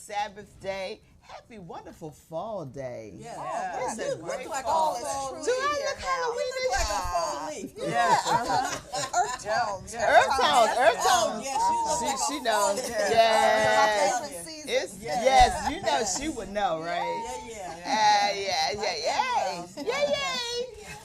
Sabbath day. Happy, wonderful fall day. Yeah. Oh, this is great like fall. all Do I look Halloween? like a fall leaf. Earth tones. She knows. Yes, you know she would know, right? Yeah.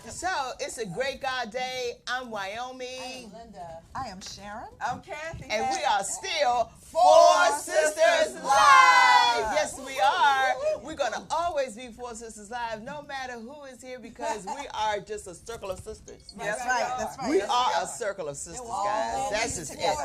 So it's a great God day. I'm Wyoming. I'm Linda. I am Sharon. I'm Kathy. And we are still Four Sisters Live. Yes, we are. We're going to always be Four Sisters Live, no matter who is here, because we are just a circle of sisters. That's right. We are a circle of sisters, guys. That's just it.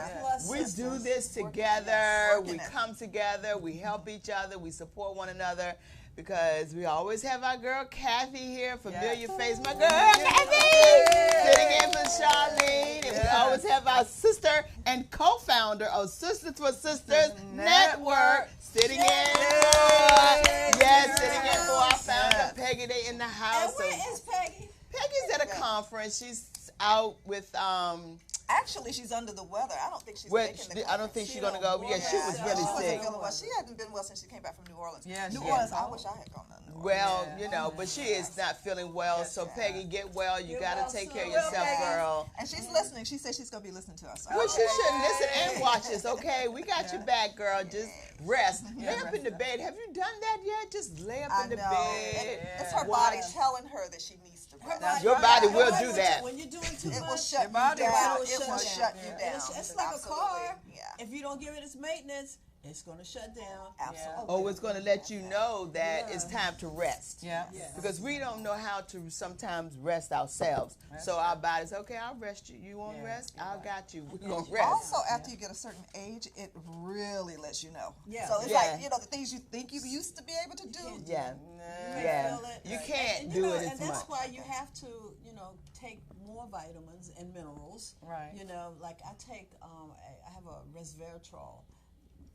We do this together. We come together. We help each other. We support one another. Because we always have our girl Kathy here, familiar face, my girl Kathy, sitting in for Charlene. And we always have our sister and co-founder of Sisters for Sisters Network sitting in for our founder Peggy. They in the house. And where is Peggy? Peggy's at a conference. She's out with Actually, she's under the weather. I don't think she's making the conference. I don't think she's gonna go. Yeah, she was really sick. She hadn't been well since she came back from New Orleans. New Orleans. I wish I had gone to New Orleans. Well, but she is not feeling well. So Peggy, get well. You gotta take care of yourself, girl. And she's listening. She said she's gonna be listening to us. Well, she should listen and watch us. Okay, we got your back, girl. Just rest. Lay up in the bed. Have you done that yet? Just lay up in the bed. It's her body telling her that she needs to rest. Your body will do that. When you're doing too it much, will shut you down. It will shut you down. It's like a car. Yeah. If you don't give it its maintenance, It's going to shut down. Absolutely. Oh, it's going to let you know that it's time to rest. Yeah. Yeah. Because we don't know how to sometimes rest ourselves. So our body's, okay, I'll rest you. You want rest? I got you. We're going to rest. Also, after you get a certain age, it really lets you know. Yeah. So it's Yeah. like, the things you think you used to be able to do. Yeah. You Yeah. feel it. You can't And, do it and as that's much. why you have to, take more vitamins and minerals. Right. Like I take, I have a resveratrol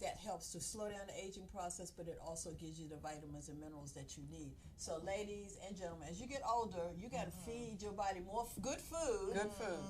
that helps to slow down the aging process, but it also gives you the vitamins and minerals that you need. So, ladies and gentlemen, as you get older, you got to feed your body more good food.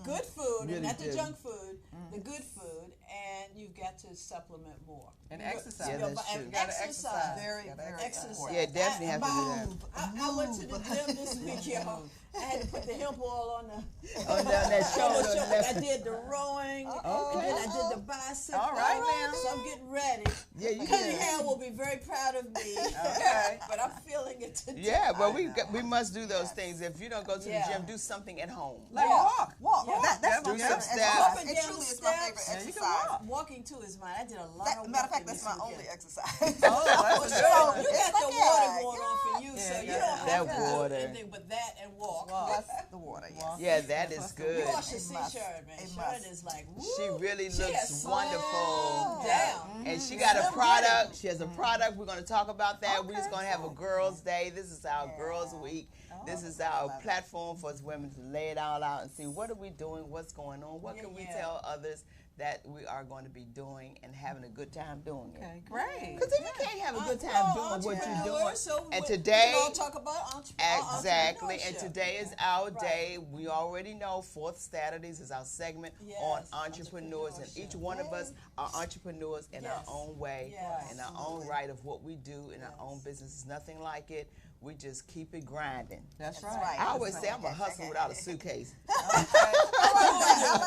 Good food, Really and not the do. junk food, the good food, and you've got to supplement more. And Your- exercise. Yeah, your that's bi- true. Gotta Exercise. exercise. Very, Gotta very Exercise. important. Yeah, definitely have to do that. Move. I went to the gym this week, y'all. I had to put the hemp oil on the Oh, down that shoulder. shoulder. left- I did the rowing, and then I did the biceps. All right, now. So I'm getting ready. Yeah, you Honey can. Hair will be very proud of me. Okay. But I'm feeling it today. Yeah, but we must do those things. If you don't go to Yeah. the gym, do something at home. Like walk. Walk. Yeah. That's Do my some favorite steps. exercise. Up and It down truly the is my steps. favorite Yeah, you can exercise. walk. Walking too is mine. I did a lot of Matter of fact, walking that's this my weekend. only exercise. Oh, that's So good. you It's got the like, water yeah, going on for you, yeah, so you yeah. don't have That to do water. anything but that and walk. That's the water, yes. Yeah, that is You good. watch to A see must. Sharon, man. A Sharon must. is like, woo. She really She looks has wonderful. slowed down. And she got a Slim product. She has a product. We're going to talk about that. We're Okay, just going to have a cool. girls' day. This is our girls' week. This is our love it. platform for us women to lay it all out and see what are we doing, what's going on, what can we Yeah. tell others that we are going to be doing and having a good time doing it. Okay, great. Because if you can't have a good time doing what you're doing, Entrepreneurs, so and we today, can all talk about exactly, and entrepreneurship. today is our Right. day. We already know fourth Saturdays is our segment Yes, on entrepreneurs, and each entrepreneurship. one of us are entrepreneurs in our Yes. own way, Yes. in our own right of what we do in our Yes. own business. It's nothing like it. We just keep it grinding. That's That's right. right. I always say I'm a hustler without a suitcase. I like that.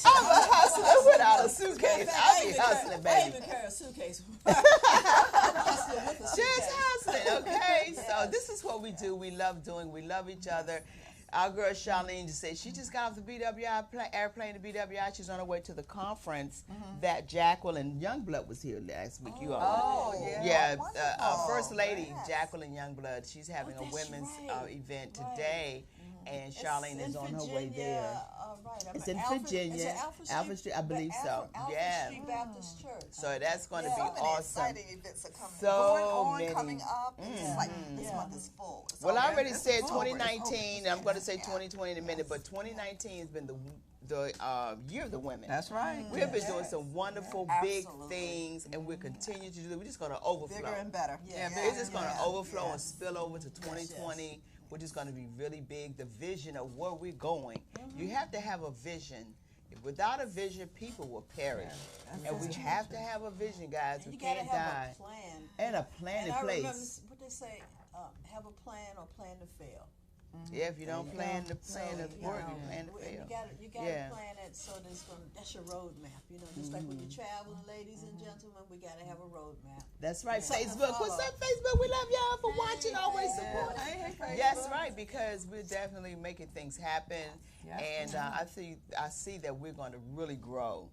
I'm a hustler without a suitcase. I'll be hustling, I baby. even carry a suitcase. I'm hustling with a Just suitcase. hustling, okay? So this is what we do. We love doing. We love each other. Our girl Charlene just said she just got off the BWI airplane to BWI. She's on her way to the conference that Jacqueline Youngblood was here last week. You all Oh, yeah. yeah, Wonderful. First Lady Yes. Jacqueline Youngblood. She's having a that's women's right. event Right. today, and Charlene It's is in on her way Virginia, there. Right. It's in Alfred- Virginia, Is it Alfred Alfred Street, I believe so. Alfred Yeah. Street Baptist Church. So that's going to Yeah. be So many awesome. exciting events are coming. So going many. on, coming up. It's like this Yeah. month is full. It's Well, I already it's said over. 2019, and I'm going to say Yeah. 2020 in a minute, but 2019 has been the year of the women. That's right. We have been doing some wonderful big Absolutely. things, and we'll continue to do it. We're just going to overflow. Bigger and better. Yeah, It's just going to yeah, overflow and yes. spill over to 2020, which is going to be really big. The vision of where we're going. You have to have a vision. Without a vision, people will perish. And we have to have a vision, guys. And We you gotta can't have die. a plan. And a plan And in I remember place. what they say: have a plan or plan to fail. Yeah, if you don't plan the plan So, of work, you plan to You fail. gotta Yeah. plan it so that's your roadmap. Just like when you're traveling, ladies and gentlemen, we gotta have a roadmap. That's right. Something to Facebook. What's follow. up, Facebook? We love y'all for watching, always Facebook. supporting. Hey, Yes, Facebook. right, because we're definitely making things happen, Yeah. and I see that we're going to really grow,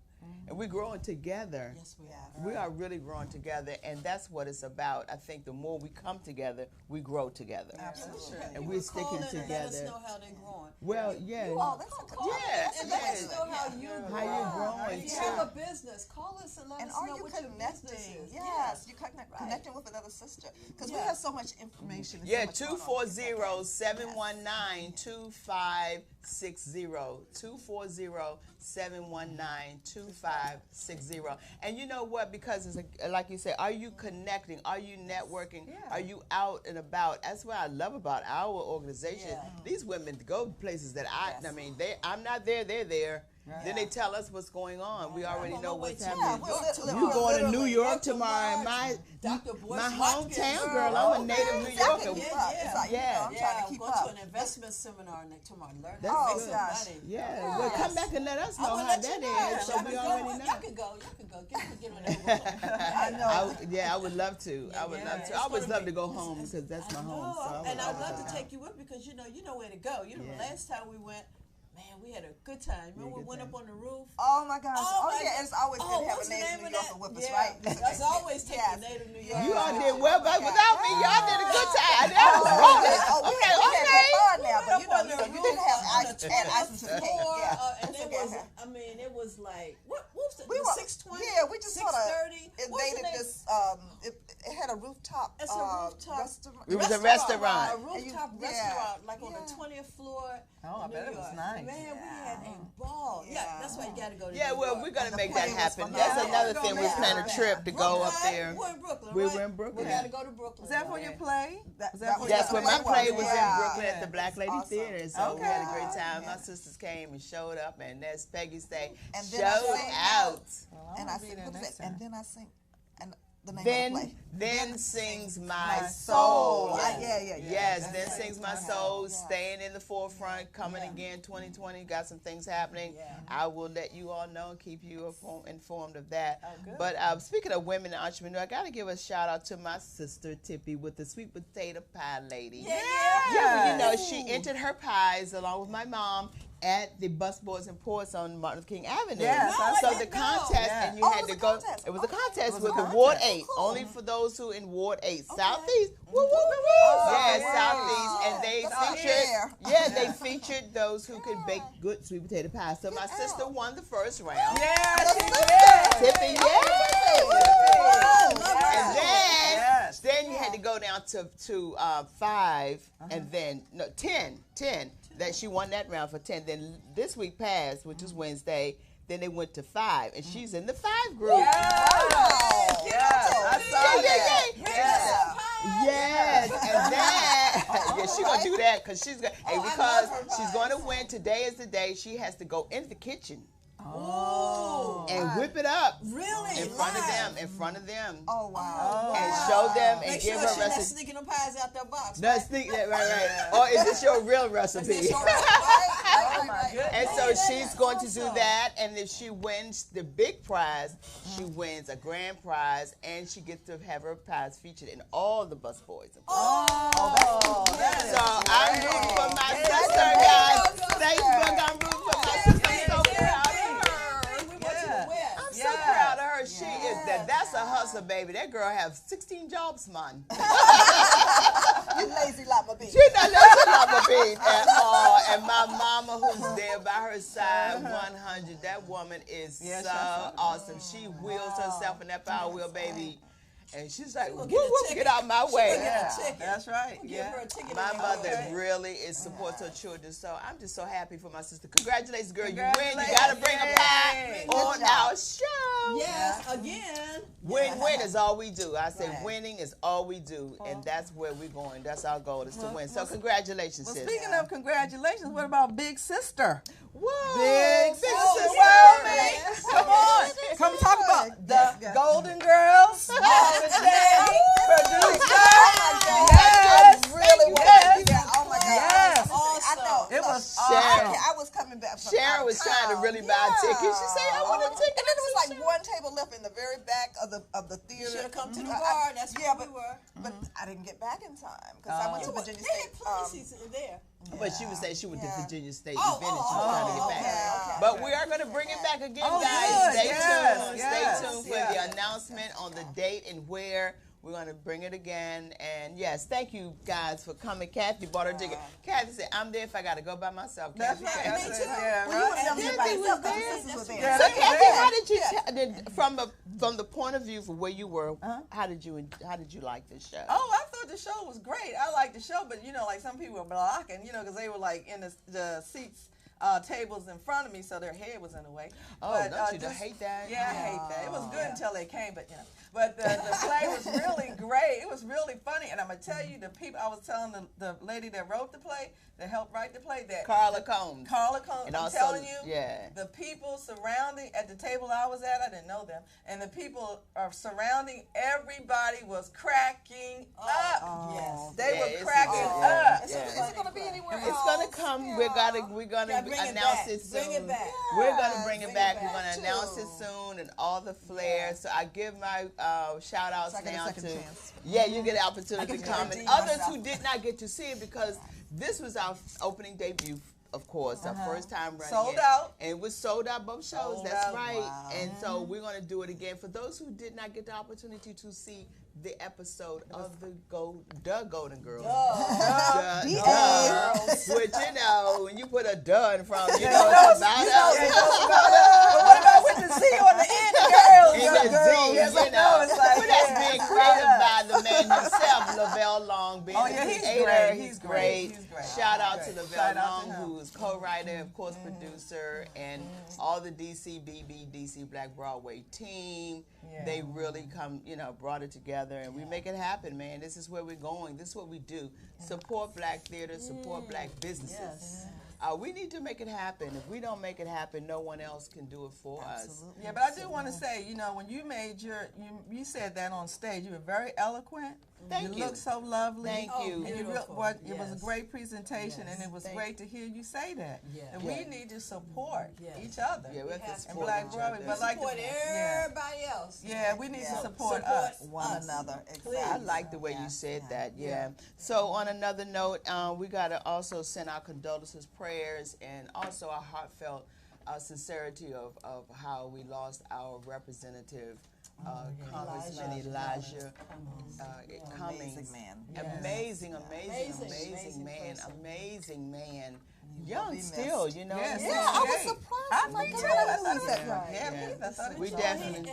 and we're growing together. Yes, we are. We are really growing together, and that's what it's about. I think the more we come together, we grow together. Absolutely. And we're sticking Call in and let us together. know how they're growing. Well, yeah. Oh, they're gonna call Yes, us. And let us yes. know how you're growing. How you're growing, If you too. have a business, call us and let And us are know you what your business connecting? is. Yes, you're connecting with another sister. Because we Yeah. have so much information. and so Yeah, much going on. 240-719-2560. 240-719-2560. And you know what? Because it's like you said, are you connecting? Are you networking? Yeah. Are you out and about? That's what I love about our organization. Yeah. These women go places that I'm not there, they're there. Right. Then they tell us what's going on. We already I'm on know my way what's to happening. Yeah, we're You going to New literally York Dr. tomorrow? March, Dr. My Boyce hometown Watkins, girl. I'm a native New Exactly. Yorker. Keep Yeah, up. yeah. It's like, Yeah. I'm trying to I'm keep going up. to an investment seminar tomorrow. Learn That's how to Oh, make gosh. some money. Yeah, well, come back and let us know I'm how gonna let that you know. is, so Y'all we can already go. know. Y'all can go. Get on that. I know. I would love to. I would Yeah, love it's to. I always gonna love be- to go home because that's my I home. know, So I and would I'd love love to take you with because you know where to go. Yeah. The last time we went, Man, we had a good time. Remember we went up on the roof? Oh my gosh. Oh, Oh, my yeah. God. It's always Oh, good to have what's a the native name New of Yorker that? with us, Yeah. right? That's always take Yes. the native New York. You all Yeah. did well, but Okay. without me, y'all did a good time. That was Oh, rolling. we Okay, had okay. fun now, but you Up on know, the you roof didn't have on ice the and ice and some cake. floor, Yeah. and It's it okay. was, I mean, it was like, what was the, We the were- 620? Yeah, we just sort of 630? invaded this. It had a rooftop. It's a rooftop. Restaurant. It was a restaurant. A rooftop Yeah. restaurant, like on the Yeah. 20th floor. Oh, I in bet New it was York. nice. Man, we had a ball. Yeah, Yeah. that's why you got to go to Yeah, New well, York. we're going to And make the that plane was happen. phenomenal. That's another Yeah. thing. We're planning a trip to go up there. We're in Brooklyn, We right? were in Brooklyn. We got to go to Brooklyn. Was that for your play? That Was that for was That's your when my play was Yeah. in Brooklyn at the Yeah. Black Lady Awesome. Theater. So we had a great Okay. time. My sisters came and showed up, and as Peggy say, And then I showed sang out. Well, And I'll I be sing, there what is next it? time. And then I sing, and the name of the Then, play. then sings my My soul. soul. Yeah. Yes, that's then right. sings my soul, staying in the forefront, coming again 2020, got some things happening. Yeah. I will let you all know and keep you informed of that. Oh, good. But speaking of women and entrepreneur, I got to give a shout out to my sister Tippy with the sweet potato pie lady. Yeah. Yeah, but you know, she entered her pies along with my mom at the Busboys and Ports on Martin Luther King Avenue. Yes, No, I so didn't the know. contest, Yeah. and you Oh, had it was to a go. contest. It was a Okay. contest It was with a the contest. Ward Oh, 8, cool. only for those who in Ward 8, Okay. Southeast. Woo, woo, woo, woo. Yeah, wow. Southeast, and they That's not featured. fair. Yeah, they featured those who could bake good sweet potato pie. So my sister won the first round. Yeah, she That's did. Tippy, Oh, yeah. And then, Yes. then you had to go down to 5, and then 10. That she won that round for 10. Then this week passed, which was Wednesday. Then they went to 5, and she's in the 5 group. Yes, I saw that. Yes, and then yeah, she gonna do that because she's gonna. I because love her she's pies. gonna win. Today is the day she has to go in the kitchen Oh, and whip it up really? in front of Live? them, in front of them, Oh, wow. and wow. show them and Make give sure her she's not recipe. sneaking them pies out their box. No, sneak that right. Or is this your real recipe? That's your right. Oh, my goodness. And so Yeah, she's going to do awesome. that, and if she wins the big prize, she wins a grand prize, and she gets to have her pies featured in all the Busboys. Oh, that is So I'm great. rooting for my Yeah, sister, that's guys. great. Facebook, I'm rooting for my sister. I'm so proud of her. We want you to win. I'm so Yes. proud of her. She is that's a hustle, baby. That girl has 16 jobs, man. You lazy llama bee. She not listen to my beat at all. And my mama, who's there by her side, 100. That woman is Yeah, so she's awesome. She wheels herself in that power wheel, baby. And she's like, whoop, get a whoop, ticket. get out my She way. gonna get Yeah, a ticket. that's right. Give Yeah. her a ticket. My and mother okay. really is supports her children, so I'm just so happy for my sister. Congratulations, girl! You win. You Congratulations. gotta bring a pie Yay. on Good job. our show. Yes, again. Win is all we do. I say Right. winning is all we do, and that's where we're going. That's our goal is to win. So congratulations, Well, sis. speaking of congratulations, what about Big Sister? Whoa, Big sister. Sister Whoa, World, come on. Come talk about the Golden Girls. Marvin Day, producer. I really want to do that. Oh, my God. Yes. I know. It was Sharon. awesome. I was coming back from Sharon out of was trying to town. really buy a ticket. She said, "I want a ticket." And then there was like one table left in the very back of the theater. Should have come to the I- bar. That's yeah, where we were. But I didn't get back in time because I went to Virginia They had State. plenty seats there. But she was saying she went to Yeah. Virginia State Oh, event and she oh, was trying to oh, get back. okay. But we are going to bring it back again, Oh, guys. good. Stay Yes, tuned. yes, Stay tuned for yes. the announcement on the date and where. We're going to bring it again. And yes, thank you guys for coming. Kathy bought her ticket. Kathy said, I'm there if I got to go by myself. That's Kathy, right. Kathy. That's it. Yeah, Well, you right. went there by Kathy yourself was because there. the sisters were there. Yeah, So that's Kathy, right. how did you from the point of view for where you were? How did you like this show? Oh, I thought the show was great. I liked the show, but like some people were blocking, because they were like in the seats, tables in front of me, so their head was in the way. Oh, But, don't you hate that? Yeah, I hate that. It was good until they came, but But the play was really great. It was really funny, and I'm gonna tell you, the people. I was telling the lady that wrote the play, that helped write the play, that Carla Combs. Carla Combs. And I'm also, telling you, yeah. the people surrounding at the table I was at, I didn't know them, and the people are surrounding. Everybody was cracking up. Yes. They Yeah, were it's cracking a- up. yeah. Is it going to be anywhere else? It's gonna come. We're gonna Yeah, bring it announce back. it soon. Bring it back. We're gonna bring it Bring back. it We're gonna back, announce it too. soon and all the flair. So I give my shout outs So I get a now second to. chance. Yeah, you get an opportunity I to get to come. And redeem others myself. who did not get to see it because this was our opening debut of course, our first time running Sold it. out. And it was sold out both shows. Sold That's out. right. Wow. And so we're going to do it again. For those who did not get the opportunity to see the episode of the Golden Girls. Which, when you put a duh in front, you know it's about us. But what about with the C on the end, girls? In the Z, Yes, I know. It's like, but that's being created by the man himself, Lavelle Long, being Oh, the yeah, he's creator. great. He's He's great. great. He's great. Shout out Great. to Lavelle Shout out to Long, him. who's co-writer, of course, producer, and all the DCBB, DC Black Broadway team. Yeah. They really brought it together, and we make it happen, man. This is where we're going. This is what we do. Support Black theater, support Black businesses. Yes. We need to make it happen. If we don't make it happen, no one else can do it for us. Yeah, but I do want to say, when you made you said that on stage, you were very eloquent. Thank you. Looked so lovely. Thank you. And Beautiful. it was a Yes. great presentation, and it was Thank great to hear you say that. Yeah. And Yeah. we need to support Yes. each other. Yeah, we have to have to. support Black each Broadway, other. but like Support everybody else. Yeah, we need to support Support us. One us. another. Exactly. I like the way you said that, yeah. So on another note, we got to also send our condolences, prayers, and also our heartfelt sincerity of how we lost our representative, Congressman Elijah Cummings. Amazing man. Amazing Amazing man, person. amazing man. will Young be missed. still, you know. Yes. Yeah, I was 68. surprised. I Oh my think God, so. I I didn't thought see it that was- right. Yeah, Yeah. I thought it We was definitely-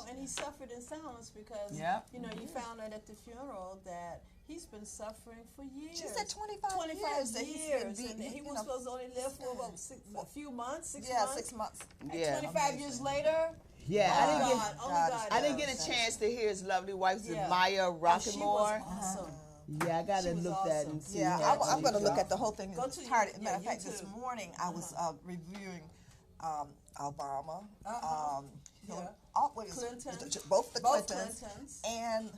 And he suffered in silence because, Yep. you found out at the funeral that he's been suffering for years. She said 25 25 years that he's been years, and beaten, he you was know. supposed to only live for about a few months, 6 Yeah, months. 6 months. And Yeah. 25 years later, Yeah, I didn't get God I didn't get a chance to hear his lovely wife, Yeah. Maya She was Rockemore. awesome. Yeah, I gotta She was look that awesome. and see. Yeah, how I'm she going to look goes. at the whole thing. Go It's to tired. your- Matter of fact, YouTube. this morning I was reviewing Obama, Yeah. what is it? Clinton. Both the Both Clintons, Clintons. and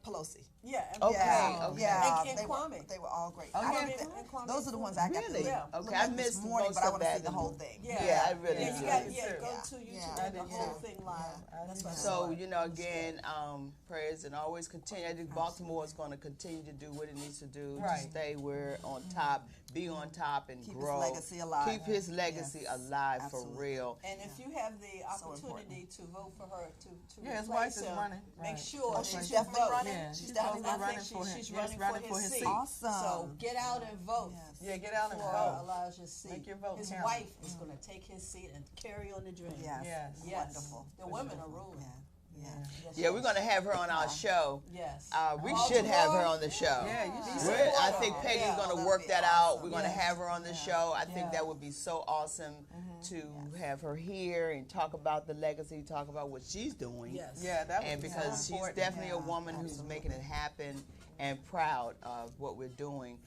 Pelosi. Yeah. and- Okay, Yeah, okay. yeah, And they were, Kwame. they were all great. Oh, I yeah. don't think- And Kwame those are the ones I got Really? to Yeah. look Okay, at I missed this morning, most but I of want to see that. the whole thing. Yeah, I really Yeah, did. you Yeah. go Yeah. to YouTube Yeah. and the Yeah. whole thing live. That's what I So, saw. again, prayers and always continue. I think Baltimore is going to continue to do what it needs to do Right. to stay where on top, be on top, and Keep his grow. legacy alive. Keep his legacy Yes, alive absolutely. for real. And if you have the So opportunity to vote for her to Yeah, his replace wife is him, running. make Right. sure Oh, that she's you definitely vote. running? Yeah, She's she's definitely I running think for she's him. running, Yes, running for his seat. Awesome. So get out and vote. Yes. Yeah, get out and For vote. Elijah's seat. Make your vote His count. wife is going to take his seat and carry on the dream. Yes. Yes. Yes. Wonderful. The women are ruling. Yeah. Yeah. Yes, Yeah, we're going to have her on our show. Yes. We should have her on the show. Yeah, you should. I think Peggy's Yeah. going to That'd work be that out. awesome. We're going to have her on the show. I think Yeah. that would be so awesome to have her here and talk about the legacy, talk about what she's doing. Yes. Yeah, that And would be because so she's important. definitely a Yeah, woman who's absolutely. making it happen and proud of what we're doing.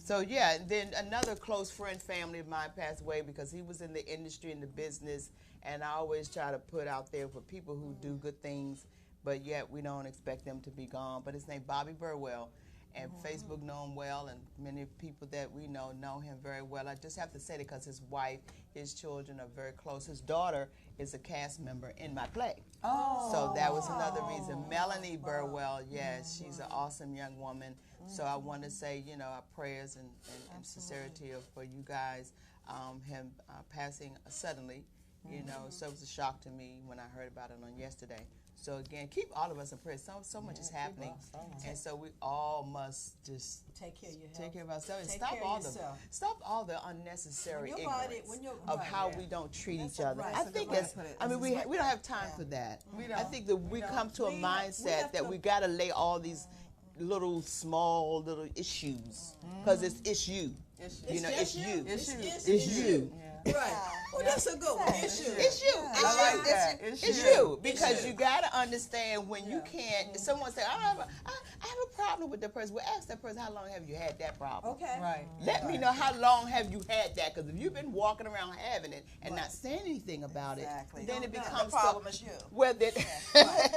So yeah, and then another close friend, family of mine passed away because he was in the industry, in the business, and I always try to put out there for people who do good things, but yet we don't expect them to be gone. But his name Bobby Burwell, and Facebook know him well, and many people that we know him very well. I just have to say that because his wife, his children are very close. His daughter is a cast member in my play. Oh. So that was another reason. Melanie Burwell, yes, she's an awesome young woman. So I want to say, our prayers and sincerity for you guys. Him passing suddenly, so it was a shock to me when I heard about it on yesterday. So again, keep all of us in prayer. So much is happening, and so we all must just Take care of your health. take care of ourselves and Take stop care of all yourself. stop all the unnecessary When your body- ignorance when your- of right, how yeah. we don't treat That's each other. right. I That's a think good way it's. to put it. I mean, This is we don't have time for that. We I don't. think that we come to a We have mindset that to- we got to lay all these little small little issues because it's issue. Issue. You know, it's you. It's you. It's you. Right. Oh, that's a good one. Issue. It's you. Yeah. It's I you. like that. It's you because you got to understand when you can't. If someone say, I have a problem with the person. Well, ask that person, how long have you had that problem? Okay. Right. Let me know how long have you had that, because if you've been walking around having it and not saying anything about Exactly. it, then it The becomes problem is you. well, that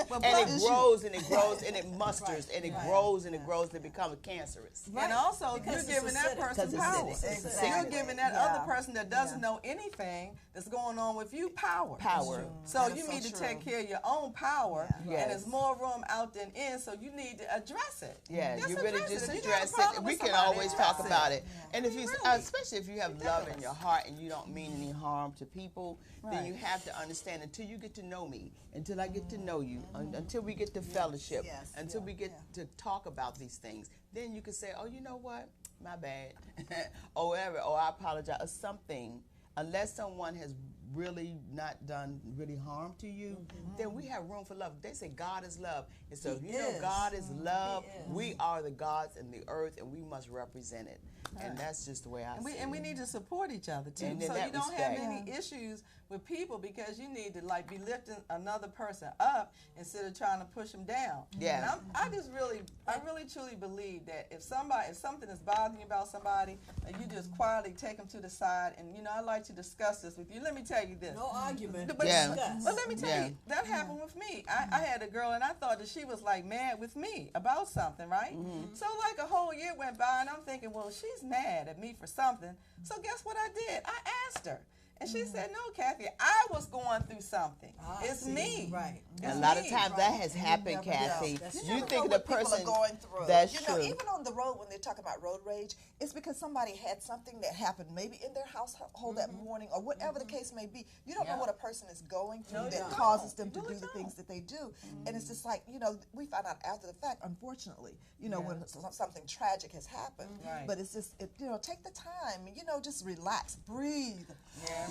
Well, and is it you. grows and it grows and it musters and it grows and it grows and it becomes cancerous. And also, Because you're it's giving that acidic. person Because it's power. acidic. Exactly. You're giving that Yeah. other person that doesn't know anything everything that's going on with you power. Power. So That is you so need to true. take care of your own power, Yeah. and there's more room out than in. So you need to address it. Yeah, you really just If you got a address it. problem We with can somebody, always address talk about it. And if you, Really? especially if you have love in your heart and you don't mean any harm to people, then Right. you have to understand until you get to know me, until I get to know you, until we get to fellowship, Yes. until we get to talk about these things, then you can say, oh, you know what, my bad, or whatever, or I apologize, or something. Unless someone has really not done really harm to you, then we have room for love. They say God is love. And so if you know is. God is love, He is. we are the gods in the earth and we must represent it. And that's just the way I see And we it. need to support each other too, And in so that you don't respect. have any issues with people because you need to like be lifting another person up instead of trying to push them down. Yeah. And I really truly believe that if something is bothering you about somebody, and you just quietly take them to the side, and I'd like to discuss this with you. Let me tell you this. No argument. But, Yeah. Discuss. but let me tell Yeah. you, that happened with me. I had a girl, and I thought that she was like mad with me about something, right? So like a whole year went by, and I'm thinking, well, she's mad at me for something. So guess what I did? I asked her. And she said, no, Kathy, I was going through something. It's see. me. Right. And It's a lot of me. times that has happened, never know. Kathy. That's You You never know think the what people person are going through. That's you know, true. even on the road when they talk about road rage, it's because somebody had something that happened maybe in their household that morning or whatever the case may be. You don't know Yeah. what a person is going through No, you that don't. causes them to Really do the don't. things that they do. And it's just like, we find out after the fact, unfortunately, when something tragic has happened. Right. But it's just, take the time, just relax, breathe.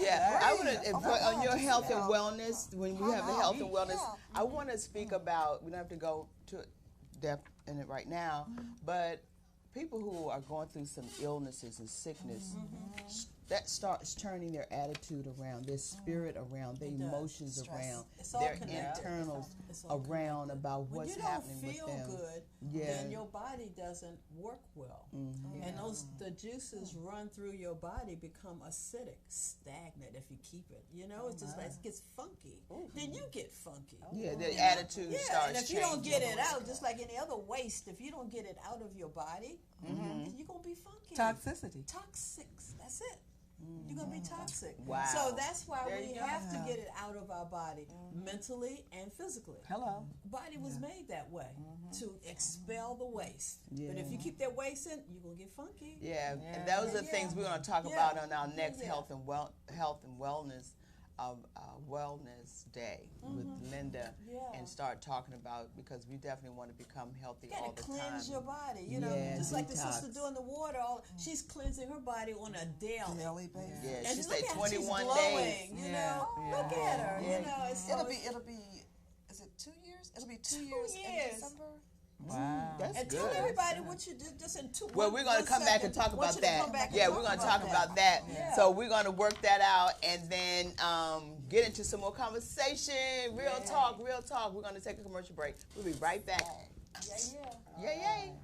Yeah, I want Right. to Oh my on God, your just, health and yeah. wellness. When we have the health and wellness, Yeah. I want to speak about. We don't have to go to depth in it right now, but people who are going through some illnesses and sickness, that starts turning their attitude around, their spirit around, their It does. emotions Stress. around, It's all their connected. internals It's all around about When what's you don't happening with feel them. good, Yeah. then your body doesn't work well, and the juices run through your body become acidic, stagnant if you keep it. It's just like it gets funky. Then you get funky. Yeah, the attitude Yeah, starts and if you don't get changing. it out, just like any other waste, if you don't get it out of your body, then you're gonna be funky. Toxicity. Toxics. That's it. You're gonna be toxic. Wow. So that's why There we you go. have to get it out of our body, mentally and physically. Hello. Body was made that way to expel the waste. Yeah. But if you keep that waste in, you're gonna get funky. Yeah, and those are Yeah. things we're going to talk Yeah. about on our next Yeah. health and wellness wellness day with Linda, Yeah. and start talking about, because we definitely want to become healthy You all gotta the cleanse time. your body, Yeah, just like the sister detox. doing the water. She's cleansing her body on a daily. Daily basis. Yeah, And she look said at her, 21 she's days. glowing, Yeah. Look at her, Yeah. It's It'll be. Is it 2 years? It'll be 2 years in years. December. Wow. That's and good. tell everybody what you did just in 2 Well, we're going to come back and talk about that. Yeah, we're going to talk about that. Yeah. So we're going to work that out and then get into some more conversation. Real talk. We're going to take a commercial break. We'll be right back. Yay.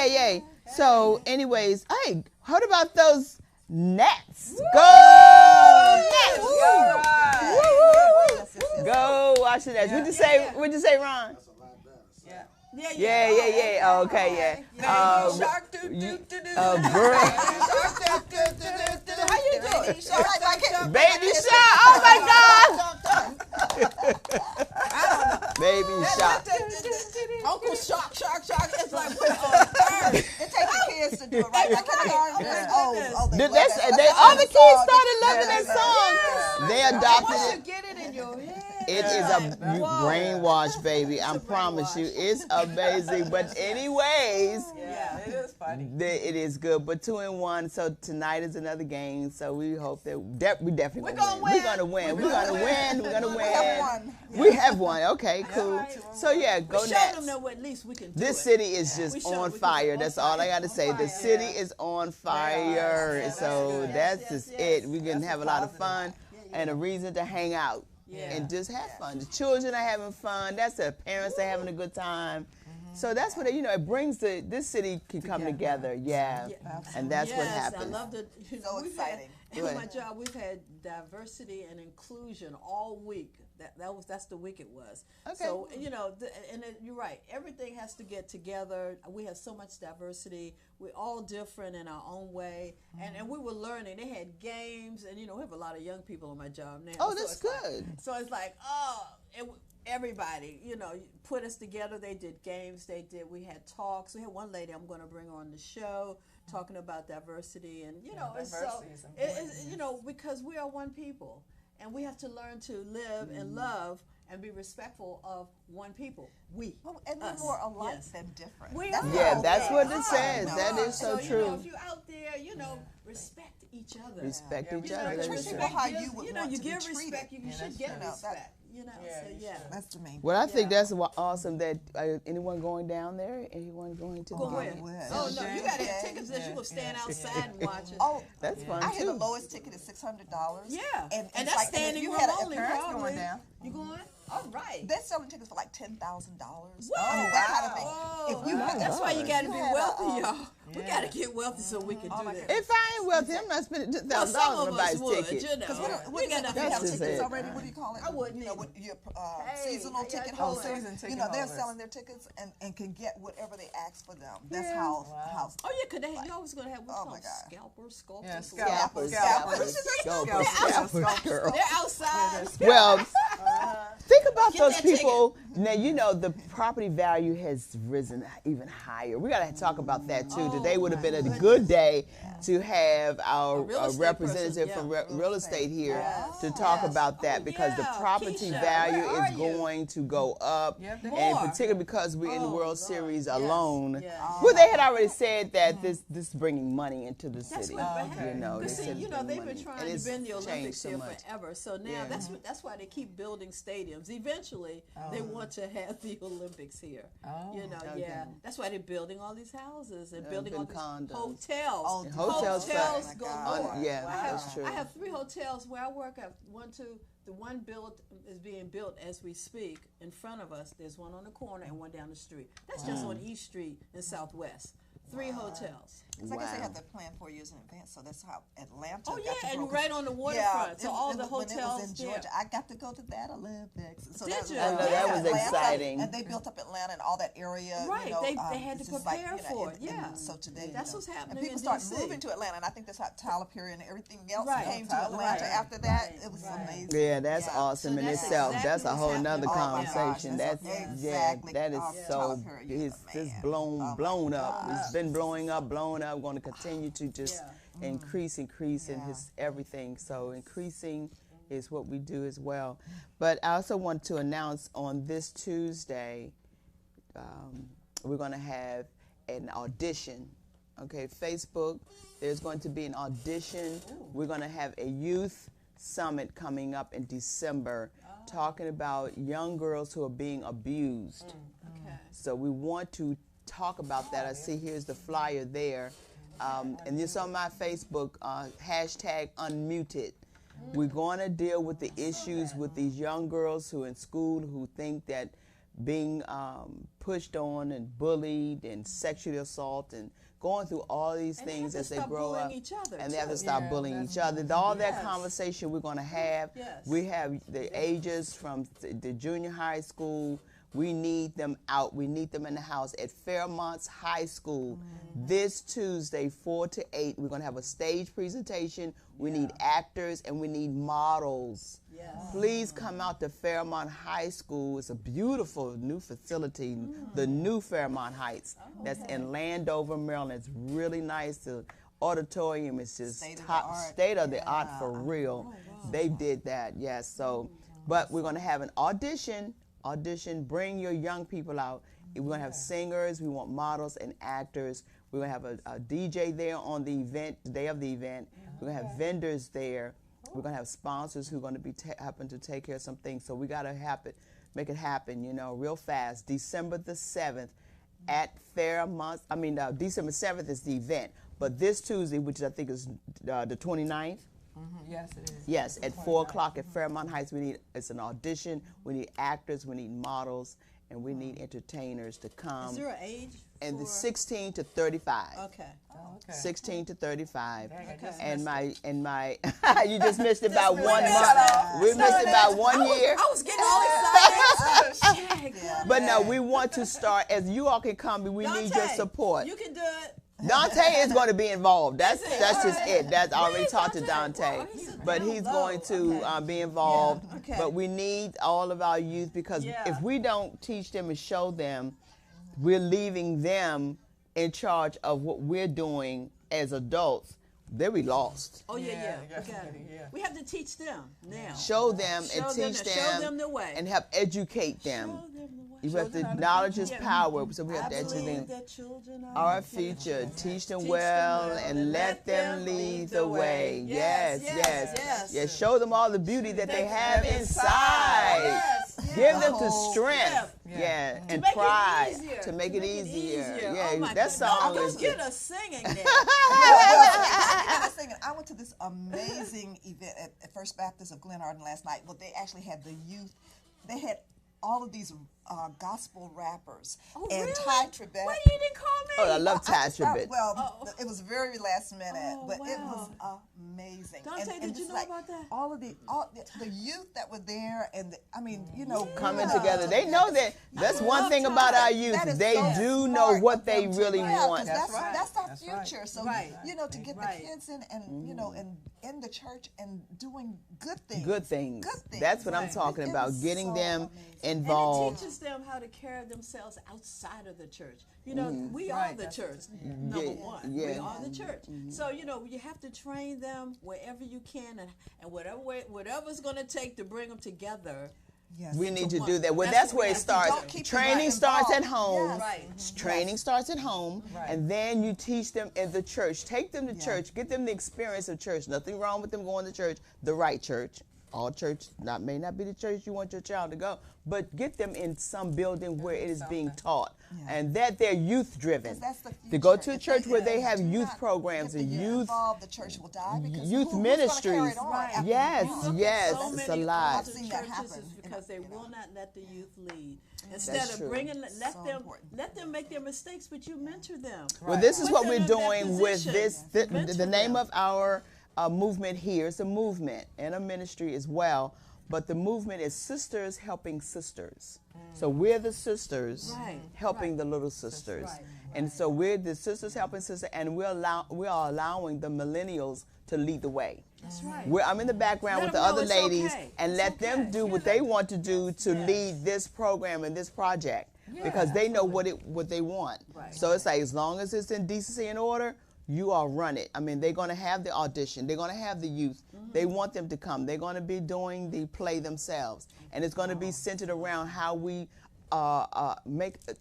Yay, yay. So, anyways, hey, heard about those Nets? Go Nets! Woo! Go watch the Nets. What'd you say, Ron? Yeah. Oh, okay, yeah. Shark, How you do it? Baby Shark. Oh my God. Baby Shark. Uncle Shark. It's like It takes the kids to do it, right? Like kindergarten. Oh, All the kids started loving that song. They adopted once you it. get it in your head. It is a brainwash, baby. I promise you, it's amazing. But anyways, Yeah, it is funny. it is good. But 2-1. So tonight is another game. So we hope that we definitely gonna win. We're gonna win. We're gonna win. We're gonna win. We have one. Okay, cool. So yeah, go Show Nets. them that at least we can do This it. city is We just show on we can fire. on That's fire. all I got to say. The city is on fire. Yeah, So that's just it. We can That's have a a lot of positive. fun and a reason to hang out and just have fun. The children are having fun. That's the parents are having a good time. So that's what it brings this city can come together. Yeah. And that's what happens. I love the. So exciting. At my job, we've had diversity and inclusion all week. That's the week it was. Okay. So you're right. Everything has to get together. We have so much diversity. We're all different in our own way, and we were learning. They had games, and we have a lot of young people on my job now. Oh, So that's it's like- good. so it's like, everybody, put us together. They did games. We had talks. We had one lady I'm going to bring on the show talking about diversity, and it's so diversity is important. because we are one people, and we have to learn to live and love and be respectful of one people. And we're us. more alike Yes. than different. We That's are. the Yeah, whole that's thing. what it says. That is so true. If you're out there, respect each other. Respect Yeah, each we other. should That is treat true. people how you would want you to be give treated. respect. You should that's get true. respect. Yeah, So you yeah. should. That's the main Well, I think Yeah. that's awesome that anyone going down there, anyone going to Go the where? game. Well, Oh no, you got to have yeah. tickets that you will stand outside and watch it. Oh, That's fun I had the too. lowest ticket at $600. Yeah, and and it's that's like, standing if you room had only. parents Probably. going down. You going? All right. They're selling tickets for like $10,000. Whoa, I mean, that kind of thing. Oh, If you wow. that's why you got to you be had a, wealthy, y'all. We yeah. got to get wealthy so we can do my this. goodness. If I ain't wealthy, I'm not spending $10,000 Some on of a us bike's would, ticket. Because We what got if to you have That's just tickets it. already? What do you call it? I wouldn't Your Hey, seasonal yeah, ticket totally. holder. Season ticket They're holders. selling their tickets and can get whatever they ask for them. That's Yeah. how. Oh yeah, cause you always gonna have what's Oh, called my God. scalpers, sculptors. Yeah, Scalpers, Scalpers. scalpers, girl. They're outside. Well, think about Get those that people. Now, the property value has risen even higher. We got to talk about that too. Today would have been a good day to have our real estate representative person, from yeah. real estate here to talk about that because the yeah. property Keisha, value where are is you? going to go up. Yep, they And More. particularly because we're in the Oh, World God. Series Yes, alone. yes. Well, they had already said that this is bringing money into the That's city. what okay. You know, they Because said see, it's bringing they've money. been trying And to it's bend the changed Olympics so here much. forever. So now Yeah. that's why they keep building stadiums. Eventually, they want to have the Olympics here. Oh, Yeah. That's why they're building all these houses and building all these condos. hotels. Oh, hotels hotels first. galore. Yeah, I have, that's true. I have 3 hotels where I work at. The one is being built as we speak in front of us. There's one on the corner and one down the street. That's just on East Street in Southwest. 3 hotels. So I guess they Wow. have that plan 4 years in advance. So that's how Atlanta. Oh got yeah, to and grow. right on the waterfront. So all the when it was hotels in there. Georgia, I got to go to that Olympics. So Did that, you? I know, that was Atlanta, exciting. And they built up Atlanta and all that area. Right, You know, they had it's to just prepare like, for it, and yeah. so today, That's what's happening And people in started DC. moving to Atlanta, and I think that's how Tyler Perry and everything else Right. came to Tyler, Atlanta right. after that. Right, It was right. amazing. Yeah, that's Yeah. awesome So in that's itself. exactly That's a what's whole happening. nother Oh, my gosh, conversation. that's That's exactly that is how so Tyler Perry is it's the just man. blown Oh, my blown up. gosh. It's been blowing up. Going to continue to just increase in Yeah. his everything. So increasing is what we do as well. But I also want to announce on this Tuesday, we're going to have an audition. Okay, Facebook, there's going to be an audition. We're going to have a youth summit coming up in December talking about young girls who are being abused. Okay. So we want to talk about that. I see here's the flyer there. And it's on my Facebook, hashtag unmuted. We're going to deal with the issues with these young girls who are in school who think that being pushed on and bullied and sexually assaulted and going through all these And they things have to as they stop grow bullying up. each other, And they have to too. stop Yeah, bullying that's each other. All that Yes. conversation we're going to have. Yes. We have the ages from the junior high school. We need them out. We need them in the house at Fairmont High School this Tuesday, 4 to 8. We're going to have a stage presentation. We need actors and we need models. Yes. Please come out to Fairmont High School. It's a beautiful new facility, the new Fairmont Heights. That's in Landover, Maryland. It's really nice. The auditorium is just state of the art for real. They did that, yes. So, but we're going to have an audition. Bring your young people out. We're going to have singers. We want models and actors. We're going to have a DJ there on the event, the day of the event. We're going to have vendors there. We're going to have sponsors who are going to be happen to take care of some things. So we got to make it happen, real fast. December the 7th at Fairmont. December 7th is the event. But this Tuesday, which I think is the 29th, Yes, it is. yes, at 4 o'clock at Fairmont Heights, it's an audition. We need actors, we need models, and we need entertainers to come. Is there an age? And the for- 16 to 35. Okay. Okay. 16 to 35. Dang, I just And missed my you just missed about missed 1 it. month. We missed about 1 year. I was getting all excited. Shag. But no, we want to start, as you all can come, we need your Dante, support. You can do it. Dante is going to be involved. That's Is it? just All right. it. That's I already Where's talked to Dante? Dante, Wow, he's but down he's low. going to Okay. be involved. Yeah, okay. But we need all of our youth because Yeah. if we don't teach them and show them, we're leaving them in charge of what we're doing as adults. They'll be lost. Oh yeah. Yeah, Okay. yeah. We have to teach them now. Show them Show and them teach the- show them the way. and help educate them. Show them the way. You have to them how to knowledge teach is them. power, so we I have to educate believe them. that children Our are future. Teach them Teach well them well and let them lead the way. Yes, yes. Show them all the beauty that they have inside. Yes, Give them yes. the strength. Strength. Yeah, and make it pride easier. to make it easier. Yeah, Oh my that goodness. song Don't is get us singing there. I was thinking, I went to this amazing event at First Baptist of Glen Arden last night. Well, they actually had the youth. They had all of these gospel rappers Oh, and really? Ty Tribbett. Why you didn't call me? Oh, I love Ty Tribbett. Well, it was very last minute, Oh, but it was wow. amazing. Dante, did you just know like about that? All of the youth that were there, and coming together. They know that. That's one love thing about Ty. our youth. That is They so do know smart what of they them to- really yeah, 'cause want. That's right. that's our That's right. future. So Right. to get Right. the kids in and and in the church and doing good things. Good things. Good things. That's what I'm Right. talking It about. was Getting so them amazing. And it involved. teaches them how to carry themselves outside of the church. We are Right, the that's church, number one. We yeah. are the church. So, you have to train them wherever you can and whatever's going to take to bring them together. Yes. We need to one. do that. Well, That's that's what where we it have to starts. Don't keep them Training not starts at involved. home. Yes. Right. Training starts at home, Right. and then you teach them in the church. Take them to church. Get them the experience of church. Nothing wrong with them going to church, the right church. All church may not be the church you want your child to go, but get them in some building where it is being taught, and that they're youth driven. 'Cause that's the To go future. to a If church where they have do youth not programs get and the youth involved, the church will die because youth who's gonna ministries. carry it on Right. after Yes, you You go? look yes, at so it's many a lot. older I've seen that churches happen is in because they you know. will not let the youth lead. Instead That's of true. bringing, So important. let them make their mistakes, but you mentor them. Well, this is Put what them we're in that doing with position. this. Mentor The name them. of our movement here is a movement and a ministry as well. But the movement is Sisters Helping Sisters. So we're the sisters Right, helping the little sisters. Right, And so we're the Sisters Helping Sisters, and we are allowing the millennials to lead the way. That's right. I'm in the background Let with the them know other it's ladies okay. and It's let them okay. do what they want to do to lead this program and this project because they know what they want. Right. So it's like as long as it's in decency and order, you all run it. I mean, they're going to have the audition. They're going to have the youth. They want them to come. They're going to be doing the play themselves. And it's going to be centered around how we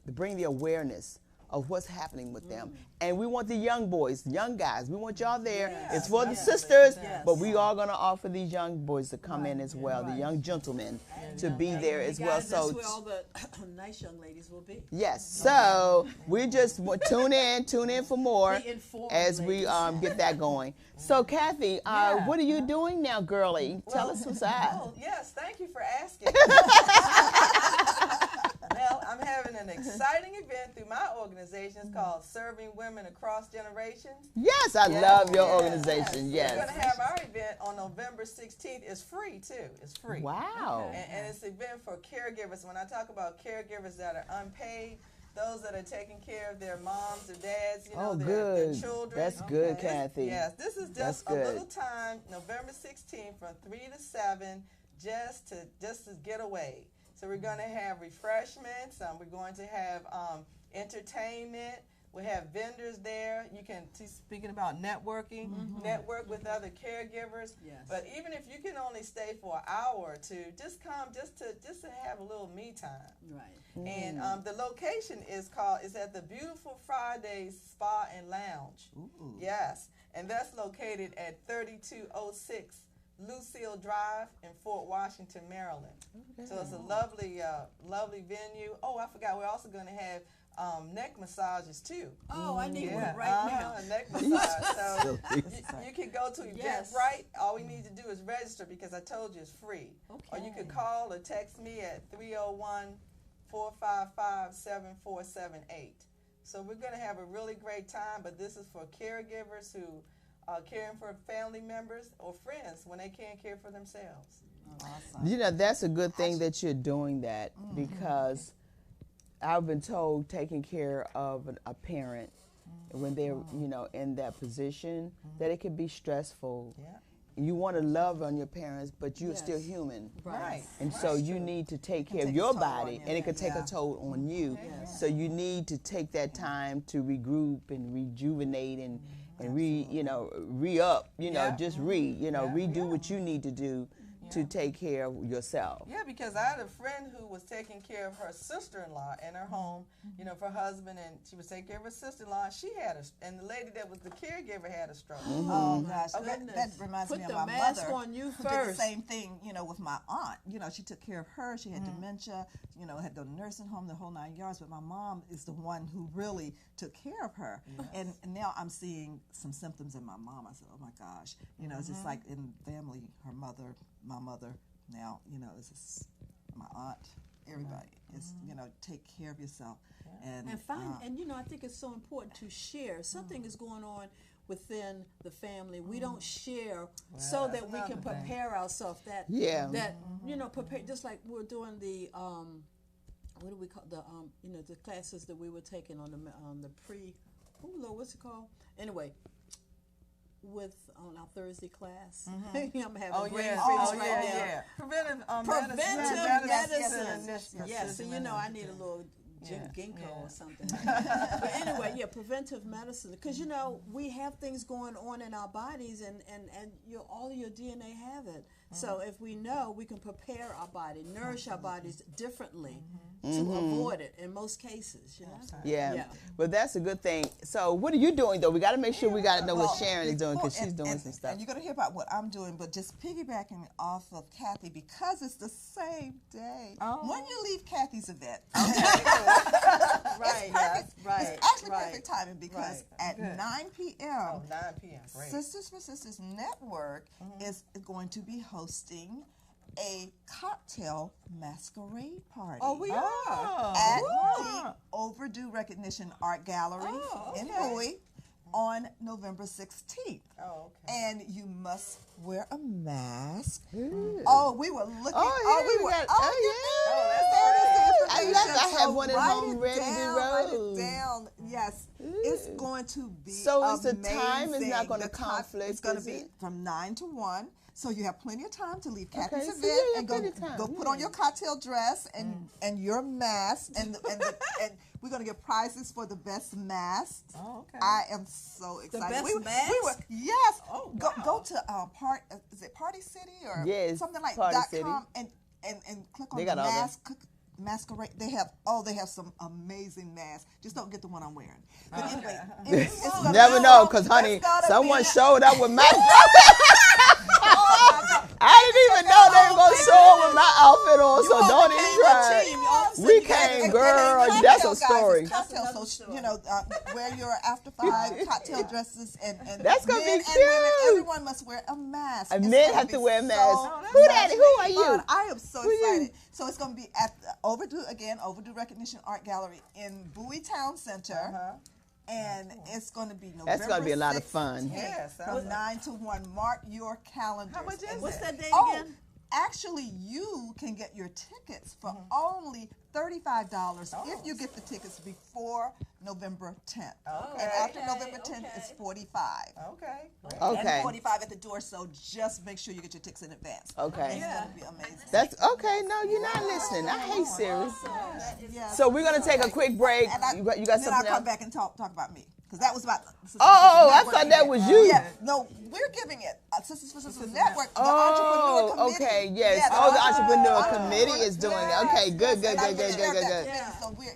bring the awareness of what's happening with them. And we want the young boys, young guys. We want y'all there. It's for the sisters, but we are going to offer these young boys to come in as well, the young gentlemen to be there as well. Guys, So that's where all the nice young ladies will be. yes, so we just tune in for more The informed as we ladies. get that going. So Kathy, what are you doing now, girlie? Tell us what's up. Oh, yes, thank you for asking. Well, I'm having an exciting event through my organization. It's called Serving Women Across Generations. Yes, I love your organization. We're Yes. going to have our event on November 16th. It's free, too. It's free. Wow. And it's an event for caregivers. When I talk about caregivers that are unpaid, those that are taking care of their moms or dads, you know, their children. That's good, Kathy. Yes, this is just a little time, November 16th from 3 to 7, just to get away. So we're going to have refreshments. We're going to have entertainment. We have vendors there. You can, speaking about networking, network with other caregivers. Yes. But even if you can only stay for an hour or two, just come just to have a little me time. Right. And the location is at the Beautiful Fridays Spa and Lounge. Ooh. Yes, and that's located at 3206 Lucille Drive in Fort Washington, Maryland. Okay. So it's a lovely venue. Oh, I forgot, we're also going to have neck massages too. Oh, I need one right now. Neck massage. So you can go to Eventbrite. All we need to do is register because I told you it's free. Okay. Or you could call or text me at 301-455-7478. So we're going to have a really great time, but this is for caregivers who are caring for family members or friends when they can't care for themselves. Awesome. You know, that's a good thing that you're doing that, because I've been told taking care of a parent when they're, you know, in that position, that it can be stressful. Yeah. You want to love on your parents, but you're still human. Right. And so you need to take care of your body, and it can take a toll on you. So you need to take that time to regroup and rejuvenate and re-up, just redo what you need to do to take care of yourself. Yeah, because I had a friend who was taking care of her sister-in-law in her home, for her husband, and she was taking care of her sister-in-law. And the lady that was the caregiver had a stroke. Oh gosh, Okay. that reminds me of my mask mother. on you who did the first. same thing, with my aunt. She took care of her. She had dementia. Had to go to nursing home, the whole 9 yards. But my mom is the one who really took care of her. Yes. And now I'm seeing some symptoms in my mom. I said, oh my gosh, it's just like in family, her mother, my mother. Now, it's just my aunt. Everybody is, take care of yourself. And find, I think it's so important to share. Something is going on within the family. We don't share so that we can prepare ourselves. Prepare, just like we're doing the what do we call the classes that we were taking on the pre. Oh Lord, what's it called? Anyway. On our Thursday class. I'm having brain freeze right now. Yeah. Preventive medicine. Yes, so I need a little ginkgo or something. But anyway, preventive medicine. Because, we have things going on in our bodies and all of your DNA have it. So if we know, we can prepare our body, nourish our bodies differently to avoid it in most cases. Yeah, but that's a good thing. So what are you doing, though? We got to make sure we got to know what Sharon is doing, because she's doing some stuff. And you're going to hear about what I'm doing, but just piggybacking off of Kathy, because it's the same day. When you leave Kathy's event, Right, it's perfect. It's actually perfect timing, because at 9 p.m. 9 p.m. Great. Sisters for Sisters Network is going to be hosting a cocktail masquerade party. Oh, we are at the Overdue Recognition Art Gallery in Bowie on November 16th. Oh, okay. And you must wear a mask. Ooh. Oh, we were looking. I have one at home ready to roll. Write it down. Yes, it's going to be. So is the time is not going to conflict? It's going to be from 9 to 1. So you have plenty of time to leave Kathy's so event and go put on your cocktail dress and your mask and we're going to get prizes for the best masks. Oh, okay. I am so excited. The best masks? Yes. Oh, go to is it Party City or something like Party .com City. and click on the masquerade. They have some amazing masks. Just don't get the one I'm wearing. But anyway, never know, because honey, someone showed up with masks. I didn't even know they were gonna show up with my outfit on, so don't even try. We came, girl. That's a story. Cocktail, so wear your after 5 cocktail dresses, and That's gonna men be and women, cute. everyone must wear a mask. And It's men gonna have to be wear so masks. Who that? Who are you? fun. I am so Who you? excited. So it's going to be at the Overdue Recognition Art Gallery in Bowie Town Center. And it's going to be November That's gonna be a lot of 6th, fun. Yes. from 9 to 1. Mark your calendars. How much is What's it? that date Oh, again? actually, you can get your tickets for only $35 if you get the tickets before November 10th. Okay. And after November 10th, it's $45. Okay. Okay. And $45 at the door, so just make sure you get your tickets in advance. Okay. It's going to be amazing. That's okay. No, you're not listening. I hate Siri. Yes. So we're gonna take a quick break. And I, You got then I'll something come else? back and talk about me. Because that was about Sisters Oh, for I Sisters thought Network that was event. you. Yeah, no, we're giving it. Sisters for Sisters Network, the Entrepreneur Oh, Committee. okay, yes. Yeah, Oh, the Entrepreneur Entrepreneur Committee is doing it. Okay, good, good, And I'm good, the good, chair good, of good, that good. committee, so we're,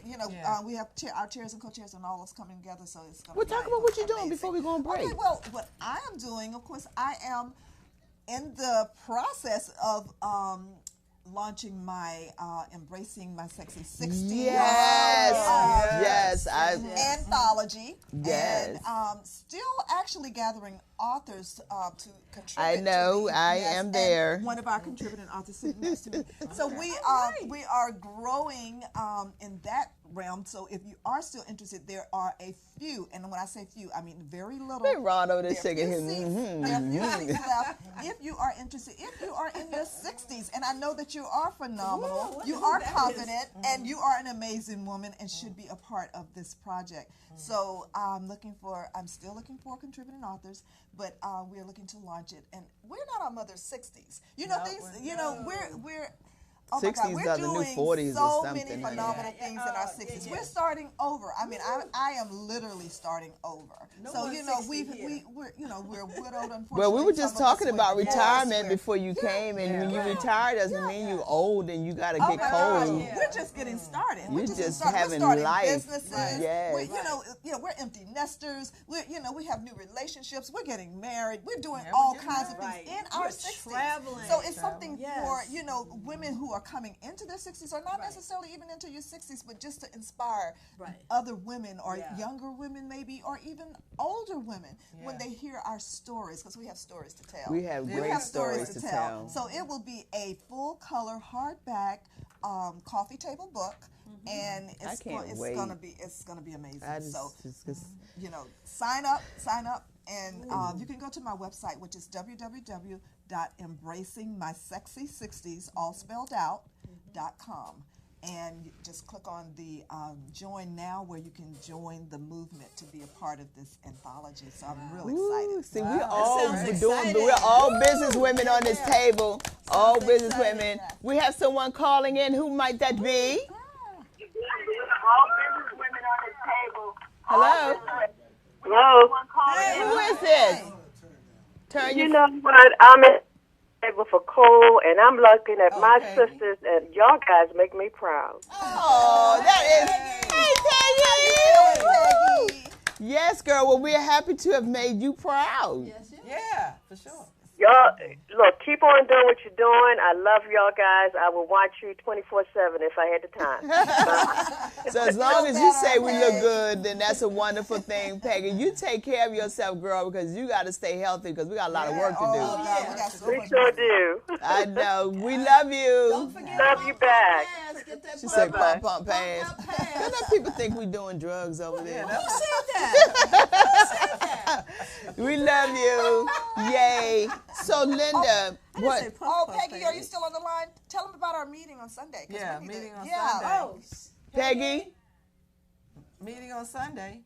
we have our chairs and co-chairs and all of us coming together, so it's going to Well, be talk about what you're doing before we go on break. Okay, well, what I am doing, of course, I am in the process of launching my Embracing My Sexy 60 Yes, anthology. Yes. And still actually gathering authors to contribute. I know, to the, I yes, am and there. One of our contributing authors sitting next to me. So we are growing in that realm. So if you are still interested, there are a few, and when I say few, I mean very little. Hey, Ron over there There are shaking few his. seats. There are few seats left. If you are interested, if you are in your 60s, and I know that you are phenomenal, you are confident, and you are an amazing woman, and should be a part of this project. So I'm still looking for contributing authors, but we're looking to launch it, and we're not our mother's 60s. We're. Oh my God, 60s we're are the new doing 40s or so something. many phenomenal things in our 60s. We're starting over. I mean, I am literally starting over. So one's 60 here. we're widowed. Unfortunately, Well, we were some just of us talking about were retirement elsewhere. before you came, and when you retire doesn't mean you old and you gotta Oh get my gosh, cold. we're just getting started. You're We're just getting started. having We're starting life. businesses. Right. Yes. We're empty nesters. We have new relationships. We're getting married. We're doing all kinds of things in our We're 60s. traveling. So it's something Yes. for women who are coming into their 60s, or not necessarily even into your 60s, but just to inspire other women or younger women maybe, or even older women when they hear our stories, because we have stories to tell. We have great stories to tell. So it will be a full color hardback coffee table book, and it's wait. gonna be amazing. I just, So just sign up, and you can go to my website, which is www.embracingmysexy60s, all spelled out, .com. And you just click on the join now, where you can join the movement to be a part of this anthology. So I'm really excited. See, sounds we're all business women on this table. All business women. We have someone calling in. Who might that be? All business women on this table. Hello? Hello. Who is this? Turn You your know what? I'm at the table for Cole, and I'm looking at my sisters, and y'all guys make me proud. Oh, that is. Hey, Peggy! Yes, girl. Well, we're happy to have made you proud. Yeah, for sure. Y'all, look, keep on doing what you're doing. I love y'all guys. I will watch you 24/7 if I had the time. So as long as you say we look good, then that's a wonderful thing, Peggy. You take care of yourself, girl, because you got to stay healthy, because we got a lot of work to do. We got so We much sure do. I know. We love you. Don't forget Love you back. Get that She said Bye-bye. pump pass. Don't let people think we doing drugs over there. We love you. Yay. So, Linda, what? Peggy, are you still on the line? Tell them about our meeting on Sunday. 'Cause Yeah, we need meeting to- on yeah. Sunday. Oh, Peggy? Meeting on Sunday.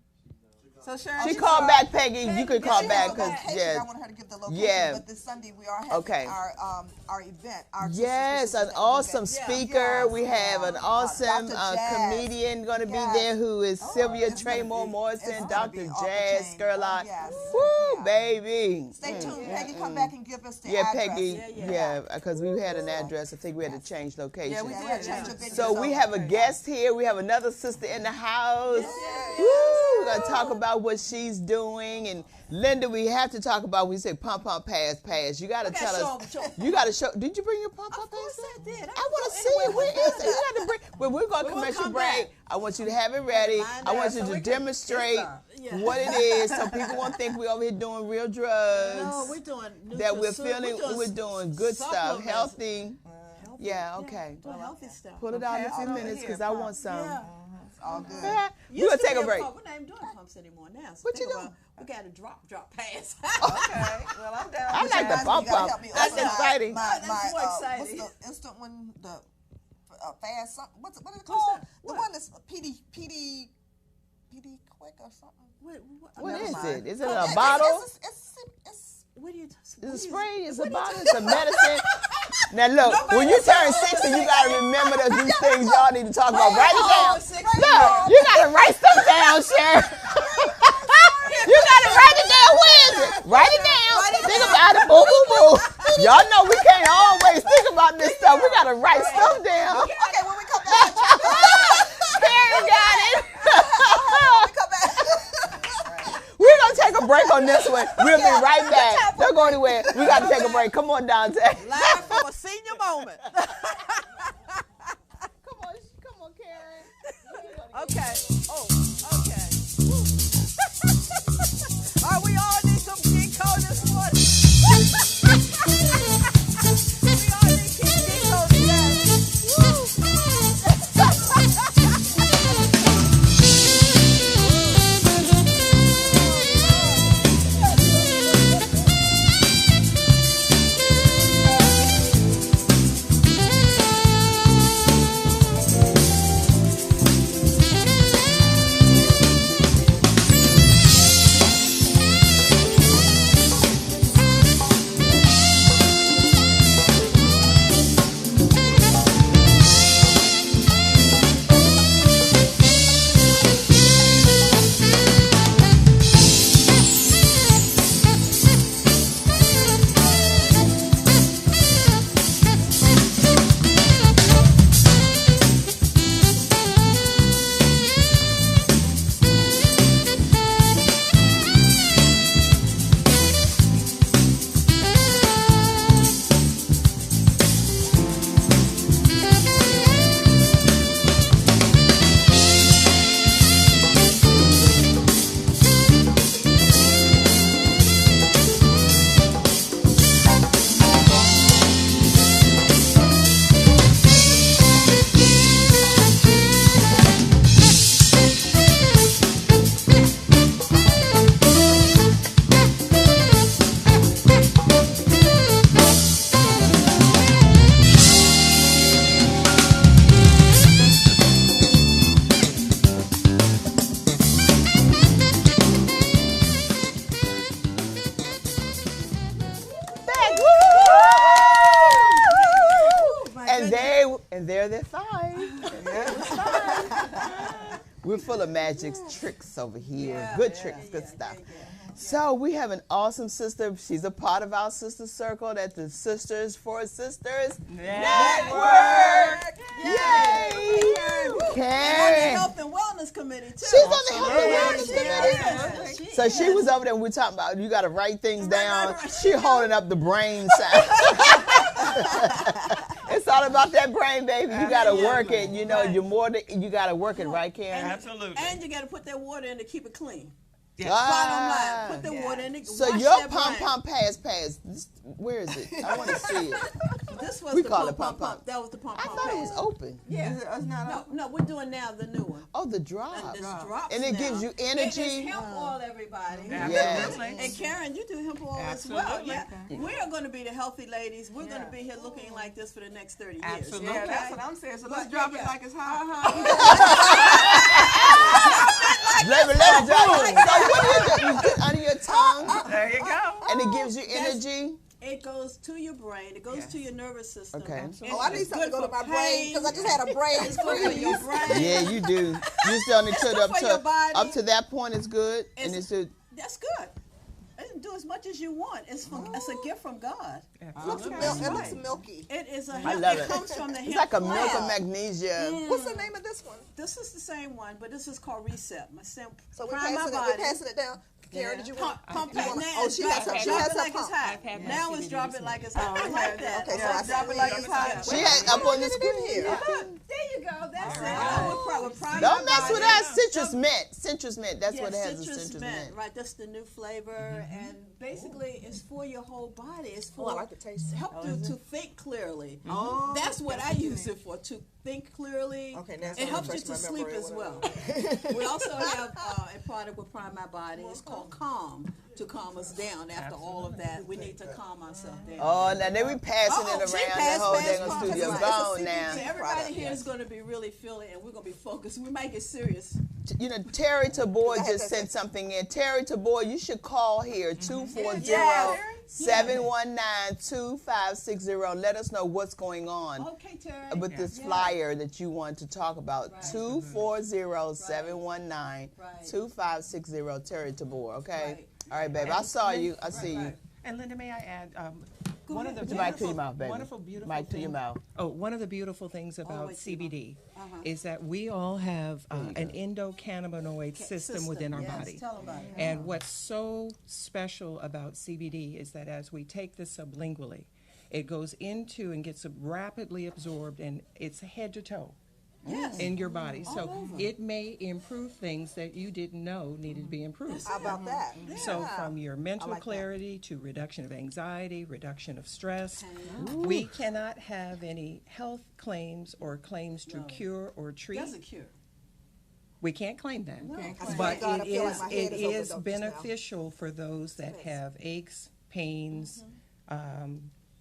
So Sharon, She called back, Peggy. You could call She back, has a because, location. yeah. I want her to give the location. Yeah. But this Sunday we are having Okay. our event. Our Yes, Sisters an awesome event. speaker. We have an awesome Dr. Jazz. comedian going to be Yes. there, who is Sylvia It's gonna Traymore be- Morrison, it's gonna Dr. be off the Jazz, chain. Skurlock. Yes. Woo, Yeah. baby. Stay tuned. Peggy, come back and give us the Yeah, address. Peggy. Yeah, because we had an address. I think we had to change location. Yeah, we Yeah, did. change the venue. So we have a guest here. We have another sister in the house. Woo! We're going to talk about what she's doing. And Linda, we have to talk about, we say pump, pass. You got to tell us. You got to show. Did you bring your pump, pass? Of course I did. I want to see it. Where is it? You got to bring. Well, we're going to commercial break. I want you to have it ready. I want you to demonstrate what it is, so people won't think we're over here doing real drugs. No, we're doing that we're feeling. We're doing good stuff, healthy. Yeah, okay. Doing healthy stuff. Pull it out in a few minutes because I want some. Yeah. All good. We're going to take a break. We're not even doing pumps anymore now. So What you doing? We got to drop pass. Okay. Well, I'm down. I like the pump. That's exciting. That's more exciting. What's the instant one? The fast. What is it called? The one that's PD quick or something. What is it? Is it a bottle? What do you? It's a spray. It's a bottle. It's a medicine. Now look, when you turn 60, you gotta remember that these things y'all need to talk about. Write it down. Look, you gotta write stuff down, Sharon. You gotta write it down. Where is it? Write it down. Think about it. Boo, boo, boo. Y'all know we can't always think about this stuff. We gotta write stuff down. Okay, when we come back. Karen got it. We're going to take a break on this one. We'll be right back. Don't go anywhere. We got to take a break. Come on, Dante. Live from a senior moment. Come on, Karen. Okay. Oh, okay. All right, we all need some King Cole this morning. We all need King Cole today. Woo. And there they're fine. We're full of magic tricks over here. Good tricks, good stuff. So we have an awesome sister. She's a part of our sister circle at the Sisters for Sisters Network. Yay! On the Health and Wellness Committee, too. She's on the Health and Wellness Committee. So she was over there and we talking about you got to write things down. She holding up the brain side. It's all about that brain, baby. You got to work it. You know, you got to work it, right, Karen? Absolutely. And you got to put that water in to keep it clean. Yes. Bottom line, put the water in it. So wash your that pump, brain. pass. Where is it? I want to see it. This was We the call pump, it pump, pump. That was the pump, I pump, thought it pass. was open. Yeah. It's not No, we're doing now the new one. Oh, the drop. And this drops And it now. gives you energy. It's hemp oil, everybody. Absolutely. And Karen, you do hemp oil as well. Yeah. We are going to be the healthy ladies. We're going to be here looking like this for the next 30 years. Absolutely. Yeah, Okay? that's what I'm saying. So let's drop it like it's hot. Let me drop it. So what do you do? You put it under your tongue, There you go. and it gives you energy. It goes to your brain. It goes to your nervous system. Okay. And Oh, I need it's something to good go to for my brain because I just had a brain It's good for your brain. Yeah, you do. You still need to for your body. up to that point is good, and it's good. That's good. can do as much as you want. It's a gift from God. It looks milky. It is a I hemp. love It it. comes from the hemp It's like a milk plant. of magnesia. What's the name of this one? This is the same one, but this is called Reset. My So we're prime my passing it. body. We're passing it down. Karen, did you want? Pump you it wanna- now. Oh, she has her. She Drop has it her like it's pump. hot. Now it's drop it like it's hot. I like that. Okay, so I I drop see. it like it's hot. She had up on the Put it in screen. here. There you go. That's it. I would prime Don't my mess body. with that citrus mint. Citrus mint. That's Yeah, what it has. Is citrus citrus mint, mint. right? That's the new flavor, and basically, it's for your whole body. It's for I like the taste. help you to think clearly. That's what I use it for, to think clearly. Okay, now it's it gonna helps you refresh to my sleep memory as or well. We also have a product with Prime My Body. It's called Calm, to calm us down. After all of that, we need to calm ourselves down. Oh, now they be passing it she around passed, the whole passed, dang passed. studio. It's a Gone CBD. now. So everybody here is going to be really feeling, and we're going to be focused. We might get serious. You know, Terry Tabor ahead, just Terry. sent something in. Terry Tabor, you should call here, 240-719-2560. Let us know what's going on Okay, Terry. with this flyer that you want to talk about. 240-719-2560. Terry Tabor, okay? Right. All right, baby. I saw you. I see you. And Linda, may I add, One of the Put your mic to your mouth, baby. wonderful, beautiful Mic to your things- mouth. Oh, one of the beautiful things about wait till you CBD is that we all have an endocannabinoid system within our yes, body. Tell them about it. And what's so special about CBD is that as we take this sublingually, it goes into and gets rapidly absorbed, and it's head to toe in your body. So it may improve things that you didn't know needed to be improved. How about that? So from your mental like that. clarity to reduction of anxiety, reduction of stress, we cannot have any health claims or claims to cure or treat. Doesn't cure. We can't claim that. I But swear to God, I it feel like is my head it is is overdosed just now. beneficial for those that have aches, pains,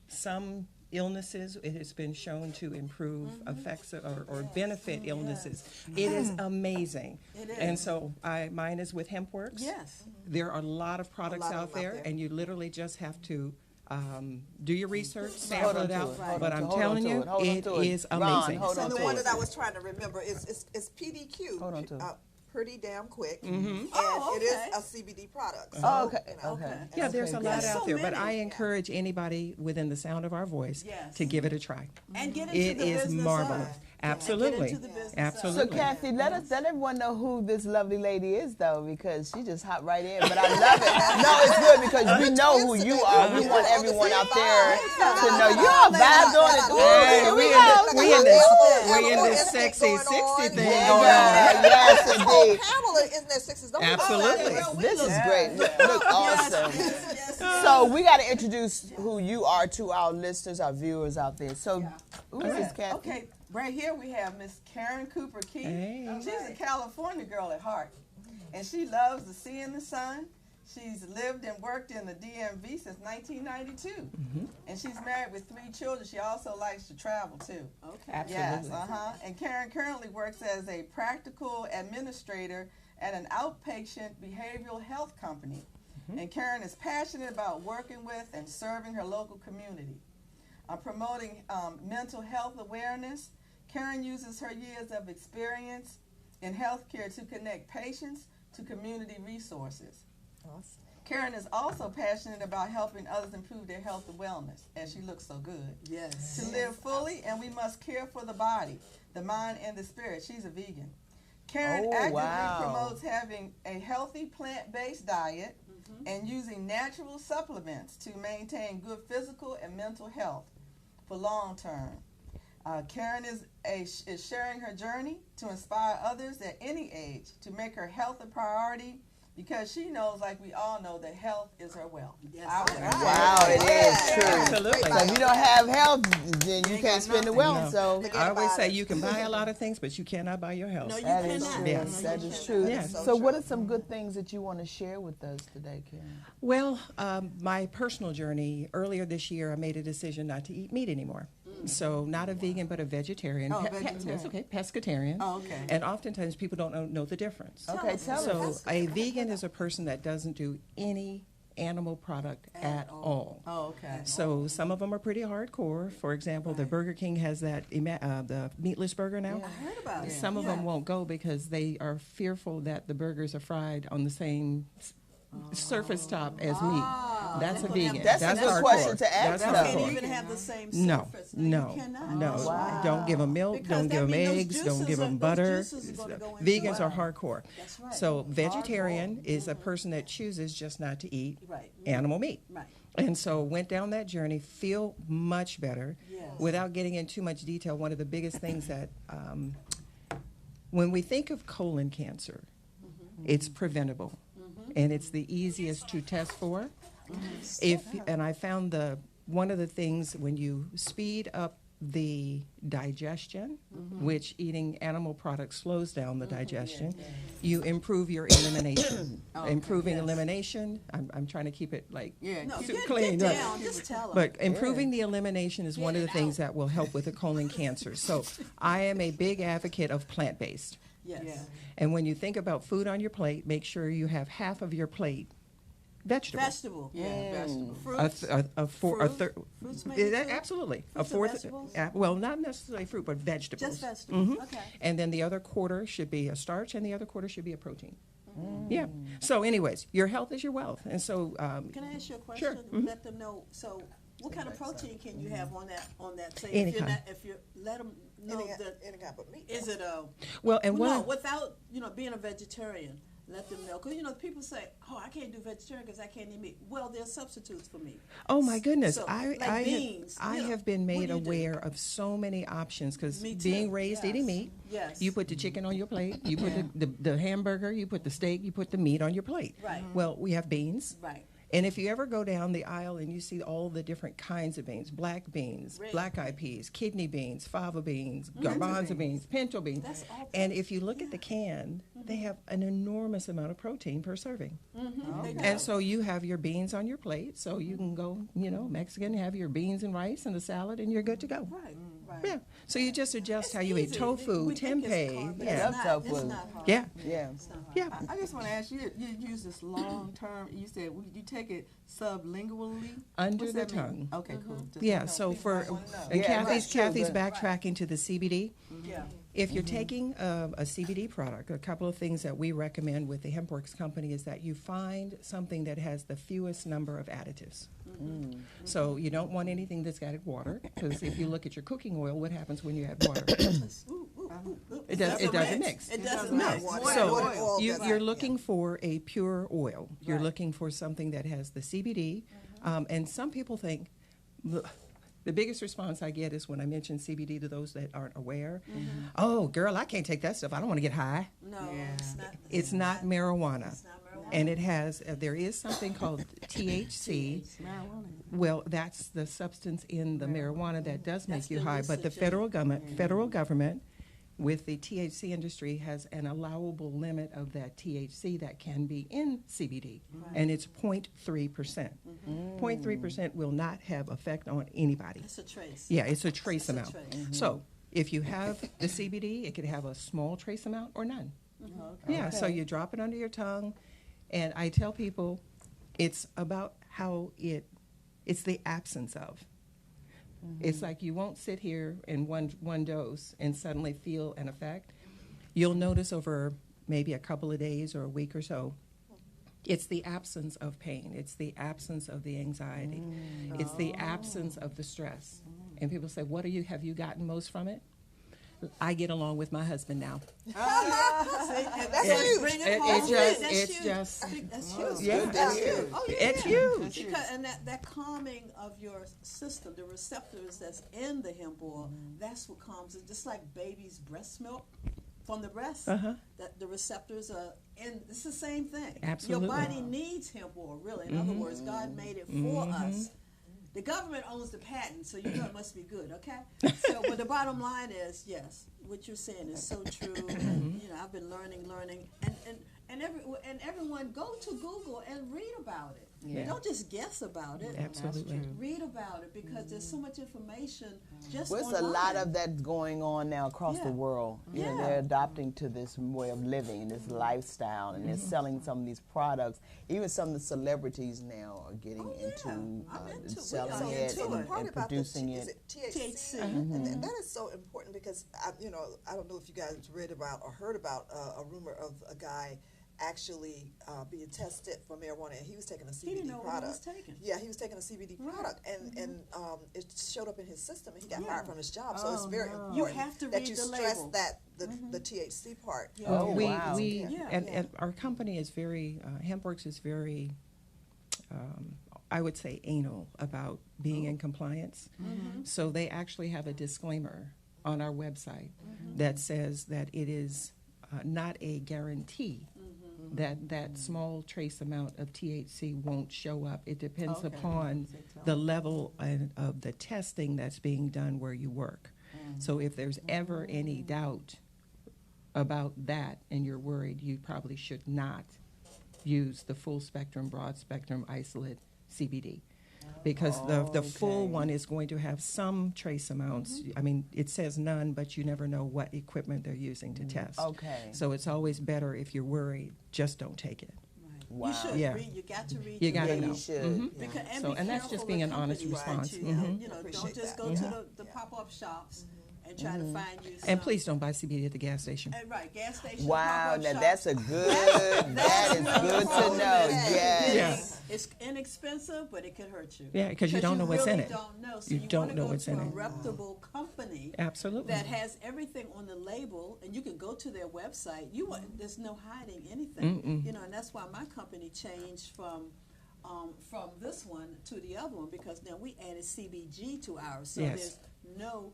some illnesses. It has been shown to improve effects or benefit illnesses. It is amazing. It is. And so mine is with HempWorks. Yes. There are a lot of products lot of out them out there, there. and you literally just have to do your research, Hold sample on it to out. it. Hold But on I'm to it. telling you, Hold on it to it. is Ron, amazing. hold So on the to one it. that I was trying to remember is PDQ. Hold on to it. Pretty damn quick. Mm-hmm. Oh, and okay. it is a CBD product. So, Oh, okay. you know, Okay. Yeah, there's a Okay, lot good. out so there, but I many. encourage anybody within the sound of our voice Yes. to give it a try. And get into It the is business marvelous. side. Absolutely. into the business side. So Absolutely. Kathy, let everyone know who this lovely lady is, though, because she just hopped right in. But I love it. No, it's good because we know who you are. We want everyone out there to know you are vibes on it. Hey, Here we we in go. this sexy 60 thing Yeah, going on. yes, Oh, indeed. Pamela is in their 60s. Don't Absolutely. This is great. Look awesome. So we got to introduce who you are to our listeners, our viewers out there. So who is this, Kathy? Okay, right here we have Miss Karen Cooper Keith. Hey. She's a California girl at heart, and she loves the sea and the sun. She's lived and worked in the DMV since 1992, and she's married with 3 children. She also likes to travel too. Okay. Yes, Absolutely. And Karen currently works as a practical administrator at an outpatient behavioral health company. And Karen is passionate about working with and serving her local community. Promoting mental health awareness, Karen uses her years of experience in healthcare to connect patients to community resources. Awesome. Karen is also passionate about helping others improve their health and wellness, as she looks so good. Yes. To live fully, and we must care for the body, the mind, and the spirit. She's a vegan. Karen Oh, actively wow. promotes having a healthy plant-based diet and using natural supplements to maintain good physical and mental health for long term. Karen is sharing her journey to inspire others at any age to make her health a priority, because she knows, like we all know, that health is her wealth. Yes. Wow, it is true. Absolutely. So if you don't have health, then you can't spend the wealth. So I always say you can buy a lot of things, but you cannot buy your health. No, you that is cannot. true. Yes. That is true. Yes. So what are some good things that you want to share with us today, Karen? Well, my personal journey, earlier this year, I made a decision not to eat meat anymore. So not a vegan, but a vegetarian. Oh, vegetarian. That's okay, pescatarian. Oh, okay. And oftentimes people don't know the difference. Okay, tell So us. a vegan is a person that doesn't do any animal product at all. Oh, okay. So some of them are pretty hardcore. For example, the Burger King has that the meatless burger now. I heard about it. Some of them won't go because they are fearful that the burgers are fried on the same surface top as meat. That's a vegan. That's a good hardcore. question to ask, That's though. Can't hardcore. even have the same No, surface. no, you cannot. no. Wow. Don't give them milk. Because Don't that give them means those eggs. Don't give juices them are- butter. those juices are gonna go into Vegans it. are hardcore. That's right. So vegetarian is a person that chooses just not to eat Right. animal meat. Right. And so went down that journey, feel much better. Yes. Without getting into too much detail, one of the biggest things that when we think of colon cancer, it's preventable, and it's the easiest to test for. And I found one of the things when you speed up the digestion, which eating animal products slows down the digestion, you improve your elimination. Improving elimination, I'm trying to keep it like No, super get clean. right? down. Just tell them. But improving the elimination is one of the things that will help with the colon cancer. So I am a big advocate of plant-based. Yes. And when you think about food on your plate, make sure you have half of your plate vegetable. Vegetable. Vegetable. Fruits. Fruits maybe too? Absolutely. Fruits and vegetables? Well, not necessarily fruit, but vegetables. Just vegetables. Mhm. Okay. And then the other quarter should be a starch, and the other quarter should be a protein. Yeah. So, anyways, your health is your wealth, and so Can I ask you a question? Sure. Let them know. So, what kind of protein can you have on that? Say, Any if you're kind. not, if you let them know that Any kind of meat. is it a well, and no one without being a vegetarian. Let them know because people say, "Oh, I can't do vegetarian because I can't eat meat." Well, there's substitutes for meat. oh my goodness, So, I like beans, have been what made do you do? aware of so many options because Me too, being raised eating yes. meat. Yes. You put the chicken on your plate. You put the hamburger. You put the steak. You put the meat on your plate. Right. Well, we have beans. Right. And if you ever go down the aisle and you see all the different kinds of beans, black beans, Red black eyed peas, kidney beans, fava beans, garbanzo beans, pinto beans, That's all and if you look at the can, they have an enormous amount of protein per serving. They do. And so you have your beans on your plate, so you can go, Mexican, have your beans and rice and the salad, and you're good to go. Right. Right. Yeah. So you just adjust It's how you eat easy. tofu, We think it's tempeh. hard, but Yeah. it's Love not- tofu. It's not hard. Yeah. Yeah. It's not hard. Yeah. I just want to ask you. You use this long term. You said you take it sublingually Under What's the that mean? tongue. Okay, cool. Just Yeah, wanna know. so People for might wanna know. and Yeah, Kathy's right, sure, backtracking to the CBD. Yeah. If you're taking a CBD product, a couple of things that we recommend with the HempWorks company is that you find something that has the fewest number of additives. So you don't want anything that's got water, because if you look at your cooking oil, what happens when you add water? It doesn't mix. It doesn't No. mix. So Water oil you're doesn't- looking for a pure oil. You're Right. looking for something that has the CBD. And some people think, the biggest response I get is when I mention CBD to those that aren't aware. Oh, girl, I can't take that stuff. I don't want to get high. No, it's not. It's not marijuana. It's not marijuana. And it has, there is something called THC. Marijuana. Well, that's the substance in the marijuana that does make That's you the high. But the licensure. federal government, with the THC industry, has an allowable limit of that THC that can be in CBD, and it's 0.3%. 0.3% will not have effect on anybody. It's a trace. Yeah, it's a trace It's a amount. trace. So if you have the CBD, it could have a small trace amount or none. Yeah, so you drop it under your tongue, and I tell people it's about how it's the absence of. It's like you won't sit here in one dose and suddenly feel an effect. You'll notice over maybe a couple of days or a week or so, it's the absence of pain. It's the absence of the anxiety. It's the absence of the stress. And people say, have you gotten most from it? I get along with my husband now. That's huge. Bring it It- home. it just- That's it's huge. just- That's huge. Yeah. That's huge. Oh, yeah. It's huge. Because, and that calming of your system, the receptors that's in the hemp oil, that's what calms it. Just like baby's breast milk from the breast, that the receptors are in. It's the same thing. Absolutely. Your body needs hemp oil, really. In other words, God made it for us. The government owns the patent, so you know it must be good, okay? So, but the bottom line is, yes, what you're saying is so true. And, I've been learning, and everyone go to Google and read about it. Yeah. Don't just guess about it. Absolutely. Read about it because there's so much information just Well, it's online. a lot of that going on now across Yeah. the world. Yeah. They're adopting to this way of living, this lifestyle, and they're selling some of these products. Even some of the celebrities now are getting into I'm into it. selling We are it into and, it. Part and about producing is it. it THC? THC. And that is so important because I don't know if you guys read about or heard about a rumor of a guy actually being tested for marijuana, and he was taking a CBD didn't know what he product. was taking. Yeah, he was taking a CBD product, and it showed up in his system, and he got fired from his job. So it's very important You have to that read you the stress label. that the THC part. Oh, we, wow. and our company is very, HempWorks is very, I would say, anal about being in compliance. So they actually have a disclaimer on our website that says that it is not a guarantee that small trace amount of THC won't show up. It depends upon the level of the testing that's being done where you work. So if there's ever any doubt about that and you're worried, you probably should not use the full spectrum, broad spectrum isolate CBD. Because the full one is going to have some trace amounts. I mean, it says none, but you never know what equipment they're using to test. Okay. So it's always better if you're worried, just don't take it. Wow. You should Yeah. read. You got to read. You the gotta Yeah, label. you know. should. Because, So- be and that's just careful being the an honest company, response. too. Mhm. You know, Appreciate don't just that. go to the pop-up shops and try to find you. And please don't buy CBD at the gas station. Right, gas station. Wow, pop-up now shops. that's a good, that is good to know. Yes. It's inexpensive, but it could hurt you. Yeah, 'cause you don't know what's in really it. Don't know. So You you don't wanna know go what's to in a it. reputable company Absolutely. that has everything on the label, and you can go to their website. There's no hiding anything. You know, and that's why my company changed from this one to the other one, because now we added CBG to ours, so Yes. there's no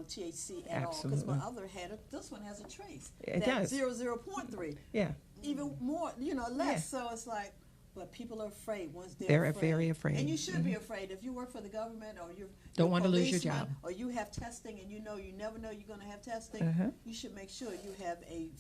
THC at all. Because Absolutely. my other this one has a trace. It that does. 0.3, Yeah. even more, less. Yeah. So it's like, but people are afraid once They're very afraid. and you should be afraid if you work for the government or you're Don't want to lose your policeman, job. or you have testing and you never know you're going to have testing. You should make sure you have a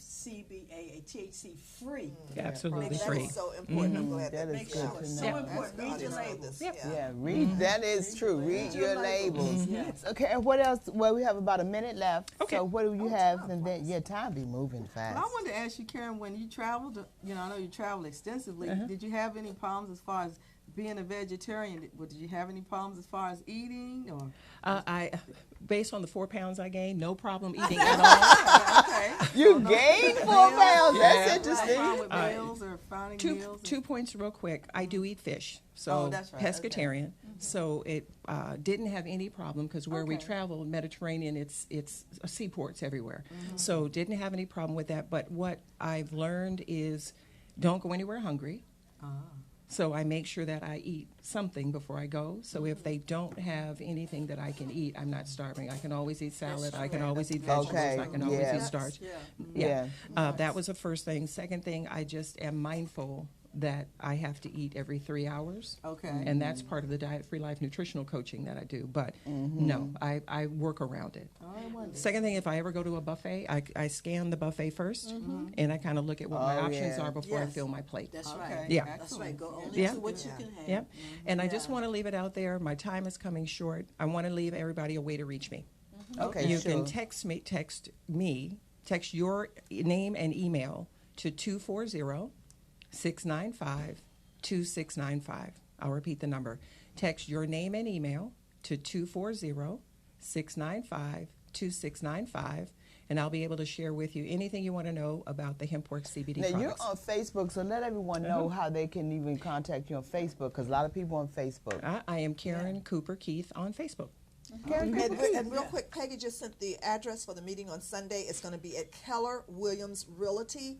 THC free. Absolutely That free. is so important. I'm glad That is Make good sure to it's know. so Yeah. important. Read your labels. Yeah, read. That is true. Read your labels. Yes. Okay, and what else? Well, we have about a minute left. Okay. So what do you have? And then, time be moving fast. Well, I wanted to ask you, Karen, when you traveled, I know you travel extensively. Did you have any problems as far as being a vegetarian? Did you have any problems as far as eating? Or Based on the 4 pounds I gained, no problem eating at all. okay, You gained 4 pounds. That's no interesting. problem with meals or finding meals. Two points real quick. I do eat fish, Oh, so that's right, pescatarian. So it didn't have any problem because where we traveled, Mediterranean, it's seaports everywhere. So didn't have any problem with that. But what I've learned is don't go anywhere hungry. So I make sure that I eat something before I go. So if they don't have anything that I can eat, I'm not starving. I can always eat salad. I can always eat vegetables. Okay, I can always yeah. eat starch. Yeah. That was the first thing. Second thing, I just am mindful that I have to eat every 3 hours. Okay. And that's part of the Diet Free Life nutritional coaching that I do. But no, I work around it. Second thing, if I ever go to a buffet, I scan the buffet first, and I kind of look at what my options are before I Yes. fill my plate. That's Okay. right. Yeah. That's right. Go only Yeah. to what you can have. Yep. And I just want to leave it out there. My time is coming short. I want to leave everybody a way to reach me. Okay, You sure. can text text your name and email to 240-695-2695. I'll repeat the number. Text your name and email to 240-695-2695, and I'll be able to share with you anything you want to know about the HempWorks CBD Now, you're products. on Facebook, so let everyone know how they can even contact you on Facebook, because a lot of people on Facebook. I am Karen Cooper Keith on Facebook. And real quick, Peggy just sent the address for the meeting on Sunday. It's going to be at Keller Williams Realty,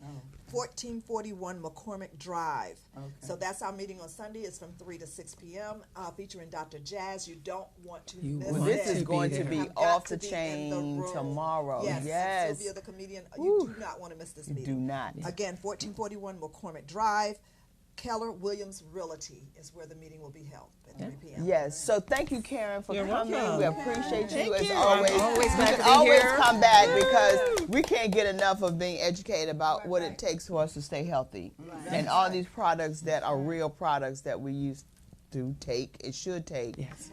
1441 McCormick Drive. So that's our meeting on Sunday. It's from 3 to 6 p.m., featuring Dr. Jazz. You don't want to You miss want This it. is to going be to there. be Have got off to the be in the chain room. tomorrow. Yes. Yes. Sylvia, the comedian. You do not want to miss this meeting. Do not. Again, 1441 McCormick Drive, Keller Williams Realty is where the meeting will be held at 3 p.m. Yes. So thank you, Karen, for You're coming. welcome. We appreciate you as you. always. I'm always You glad can to be always here. come back because we can't get enough of being educated about what it takes for us to stay healthy, and all these products that are real products that we use to take. It should take. Yes.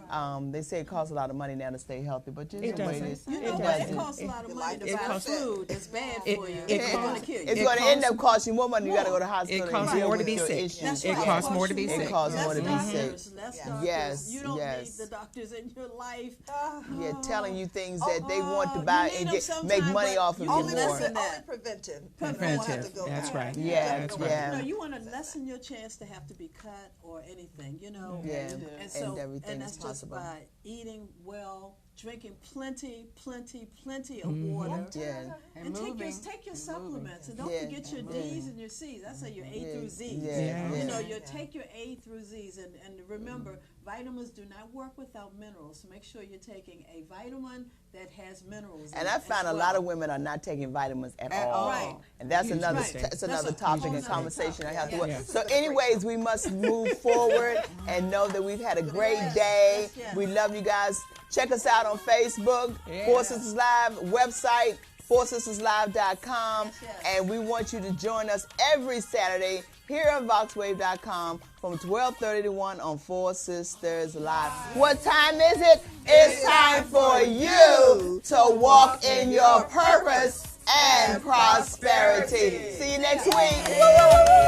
They say it costs a lot of money now to stay healthy, but just It the way doesn't. You it know what? doesn't. It costs a lot of money to it buy costs- food that's bad it- for you. it It's going to kill you. It's It going to end costs- up costing you more money. You got to go to the hospital. It costs and deal more to with be your sick. issues. That's It right. costs more to be you sick. It costs less more to be doctors, sick. less doctors. Yes, You don't yes. need the doctors in your life. Yeah, telling you things that they want to buy you and need them make sometime, money but off of you you can Only, more. listen that. only preventive. Preventive. Go That's back. right. Yeah, That's yeah. right. You know, you want to lessen your chance to have to be cut or anything, you know. Yeah, and so and everything and is that's just possible. by eating well, drinking plenty of water. Yeah. And take your supplements and don't Yeah. forget your D's and your C's. I say your A Yeah. through Z's. Yeah. You Yeah. know, you take your A through Z's and remember, vitamins do not work without minerals. So make sure you're taking a vitamin that has minerals. And in I it found as a lot well. of women are not taking vitamins at At all. all. Right. And that's Huge another mistake. that's another That's a topic whole and nother conversation I have to work. Yeah. So anyways, we must move forward and know that we've had a great day. yes. We love you guys. Check us out on Facebook, Yeah. Four Sisters Live website, FourSistersLive.com. yes. And we want you to join us every Saturday here on VoxWave.com from 12:30 to 1 on Four Sisters Live. What time is it? It's time for you to walk in your purpose and prosperity. See you next week.